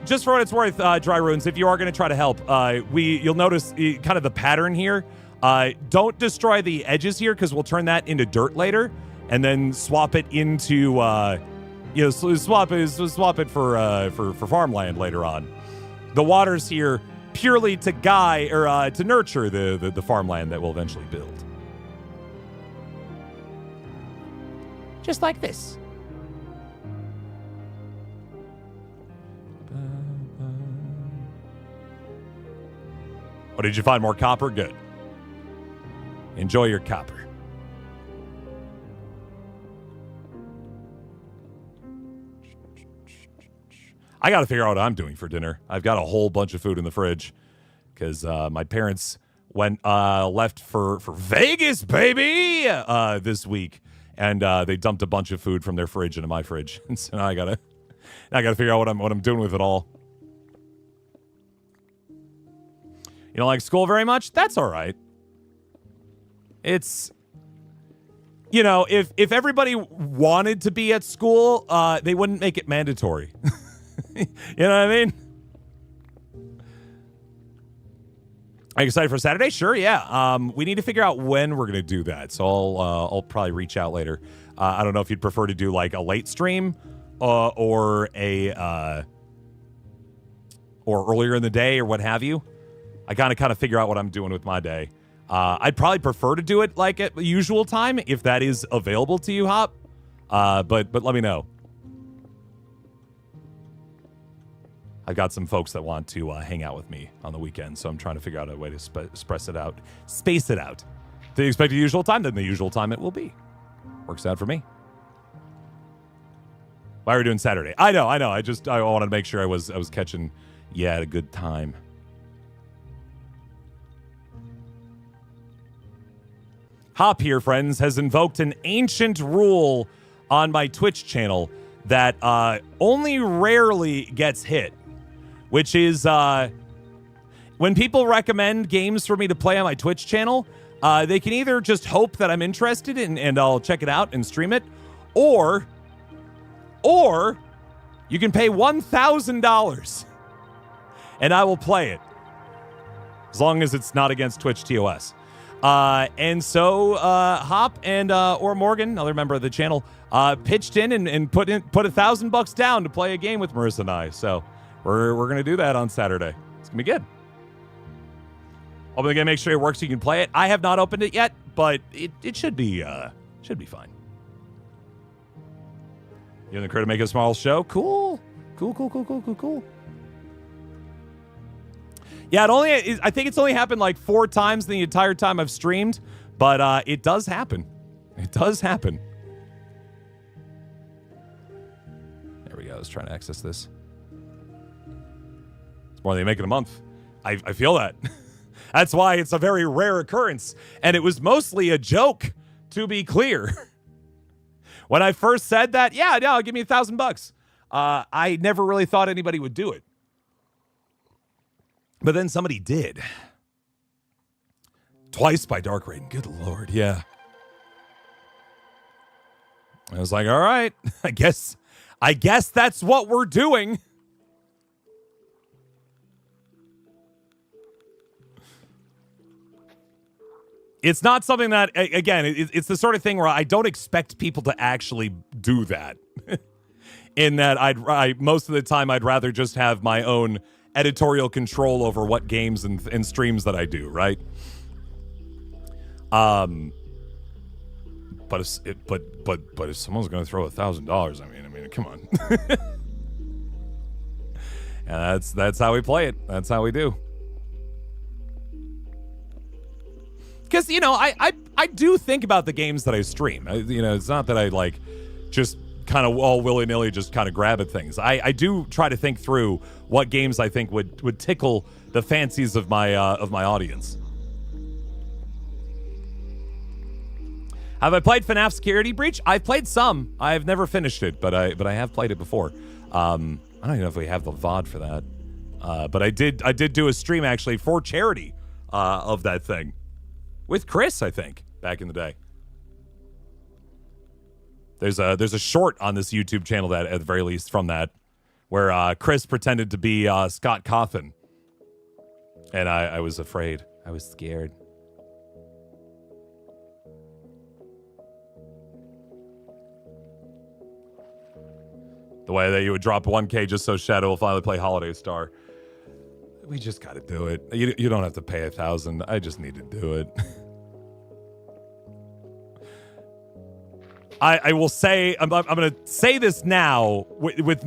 Just for what it's worth, Dry Runes, if you are going to try to help, you'll notice kind of the pattern here. Don't destroy the edges here because we'll turn that into dirt later, and then swap it into, swap it for farmland later on. The water's here purely to to nurture the farmland that we'll eventually build. Just like this. Oh, did you find more copper? Good. Enjoy your copper. I got to figure out what I'm doing for dinner. I've got a whole bunch of food in the fridge because my parents left for Vegas, baby, this week, and they dumped a bunch of food from their fridge into my fridge, and so now I gotta figure out what I'm doing with it all. You don't like school very much? That's all right. It's, if everybody wanted to be at school, they wouldn't make it mandatory. You know what I mean? Are you excited for Saturday? Sure, yeah. We need to figure out when we're going to do that, so I'll probably reach out later. I don't know if you'd prefer to do like a late stream or earlier in the day or what have you. I kind of figure out what I'm doing with my day. I'd probably prefer to do it like at the usual time if that is available to you, Hop. But let me know. I've got some folks that want to hang out with me on the weekend, so I'm trying to figure out a way to space it out. If they expect the usual time, then the usual time it will be. Works out for me. Why are we doing Saturday? I know. I wanted to make sure I was catching at a good time. Hop here, friends, has invoked an ancient rule on my Twitch channel that only rarely gets hit, which is when people recommend games for me to play on my Twitch channel, they can either just hope that I'm interested and I'll check it out and stream it, or you can pay $1,000 and I will play it, as long as it's not against Twitch TOS. And so Hop and or Morgan, another member of the channel, pitched in and put $1,000 down to play a game with Marissa and I. So we're gonna do that on Saturday. It's gonna be good. I'm gonna make sure it works so you can play it. I have not opened it yet, but it should be fine. You and the crew to make a small show. Cool. Yeah, I think it's only happened like 4 times in the entire time I've streamed, but it does happen. It does happen. There we go. I was trying to access this. It's more than they make in a month. I feel that. That's why it's a very rare occurrence, and it was mostly a joke, to be clear. When I first said that, give me $1,000. I never really thought anybody would do it. But then somebody did. Twice by Dark Rain. Good Lord, yeah. I was like, all right, I guess that's what we're doing. It's not something that, again, it's the sort of thing where I don't expect people to actually do that. In that I most of the time I'd rather just have my own editorial control over what games and streams that I do, right? But if someone's going to throw $1,000, I mean, come on. And that's how we play it. That's how we do. Because, you know, I do think about the games that I stream. You know, it's not that I, like, just kind of all willy-nilly just kind of grab at things. I do try to think through what games I think would tickle the fancies of my audience. Have I played FNAF Security Breach? I've played some. I've never finished it, but I have played it before. I don't even know if we have the VOD for that. But I did do a stream, actually, for charity of that thing. With Chris, I think, back in the day. There's a short on this YouTube channel that, at the very least, from that, where Chris pretended to be Scott Cawthon. And I was afraid. I was scared. The way that you would drop 1K just so Shadow will finally play Holiday Star. We just got to do it. You don't have to pay 1,000. I just need to do it. I will say, I'm going to say this now with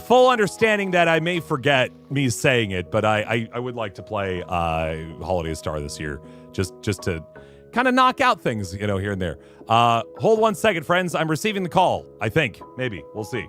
full understanding that I may forget me saying it, but I would like to play Holiday Star this year, just to kind of knock out things, you know, here and there. Hold 1 second, friends. I'm receiving the call. I think. Maybe. We'll see.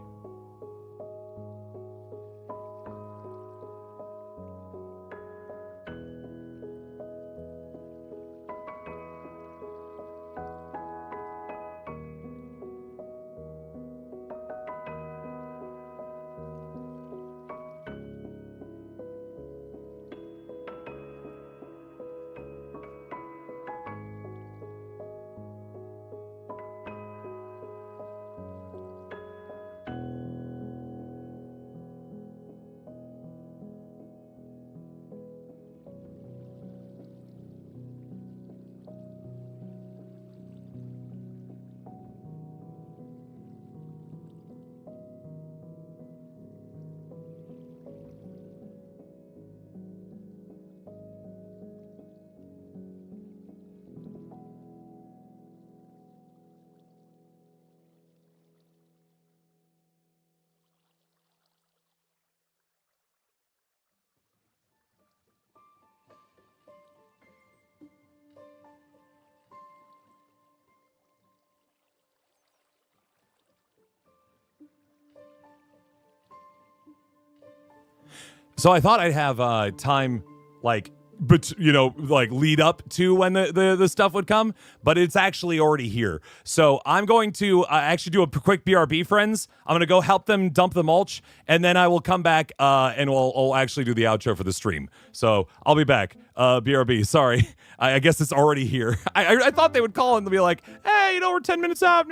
So I thought I'd have time, like, but you know, like lead up to when the stuff would come, but it's actually already here. So I'm going to actually do a quick BRB, friends. I'm gonna go help them dump the mulch, and then I will come back and we'll actually do the outro for the stream. So I'll be back. BRB, sorry. I guess it's already here. I thought they would call and be like, hey, you know, we're 10 minutes out,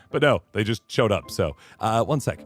but no, they just showed up. So 1 sec.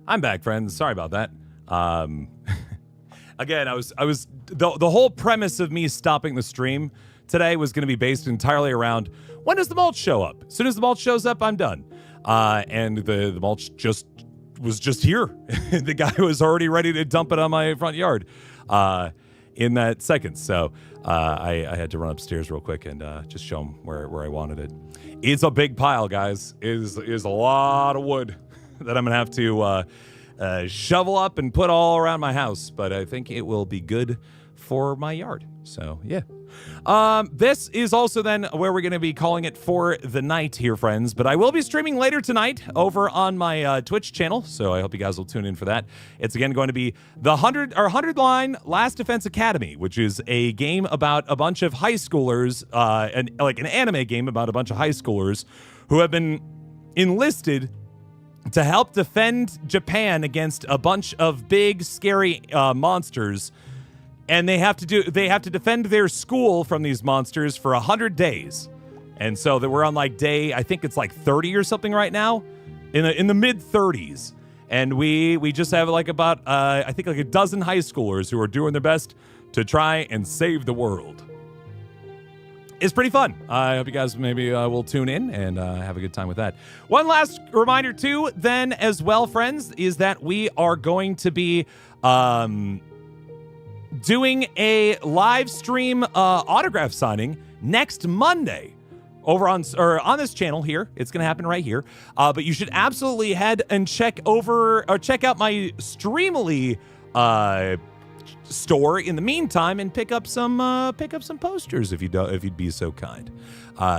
I'm back, friends. Sorry about that. Again, the whole premise of me stopping the stream today was going to be based entirely around when does the mulch show up? As soon as the mulch shows up, I'm done. And the mulch was just here. The guy was already ready to dump it on my front yard in that second. So I had to run upstairs real quick and just show him where I wanted it. It's a big pile, guys. It is a lot of wood that I'm going to have to shovel up and put all around my house. But I think it will be good for my yard. So, yeah. This is also then where we're going to be calling it for the night here, friends. But I will be streaming later tonight over on my Twitch channel, so I hope you guys will tune in for that. It's again going to be the 100 line Last Defense Academy, which is a game about a bunch of high schoolers, and like an anime game about a bunch of high schoolers who have been enlisted to help defend Japan against a bunch of big, scary monsters. And they have to defend their school from these monsters for 100 days. And so that we're on like day, I think it's like 30 or something right now, in the mid 30s. And we just have like about I think like a dozen high schoolers who are doing their best to try and save the world. It's pretty fun. I hope you guys maybe will tune in and have a good time with that. One last reminder too, then as well, friends, is that we are going to be doing a live stream autograph signing next Monday over on this channel here. It's going to happen right here. But you should absolutely head and check out my Streamily store in the meantime and pick up some posters if you'd be so kind.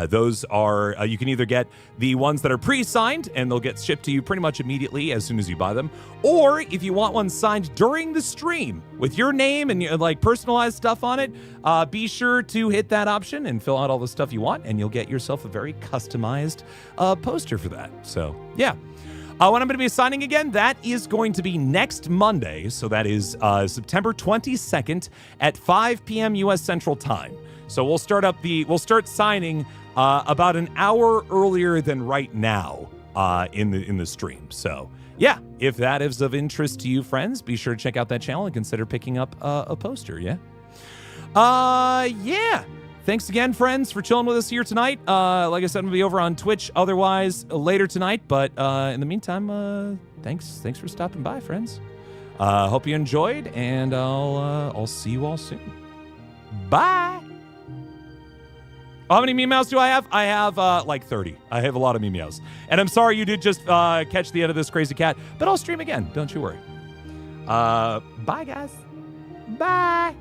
Those are you can either get the ones that are pre-signed and they'll get shipped to you pretty much immediately as soon as you buy them, or if you want one signed during the stream with your name and like personalized stuff on it, be sure to hit that option and fill out all the stuff you want, and you'll get yourself a very customized poster for that. So yeah. When I'm going to be signing again, that is going to be next Monday. So that is September 22nd at 5 p.m. U.S. Central Time. So we'll start signing about an hour earlier than right now in the stream. So yeah, if that is of interest to you, friends, be sure to check out that channel and consider picking up a poster. Yeah. Yeah. Thanks again, friends, for chilling with us here tonight. Like I said, I'm going to be over on Twitch otherwise later tonight. But in the meantime, thanks for stopping by, friends. Hope you enjoyed, and I'll see you all soon. Bye. How many meows do I have? I have like 30. I have a lot of meows. And I'm sorry you did just catch the end of this crazy cat, but I'll stream again. Don't you worry. Bye, guys. Bye.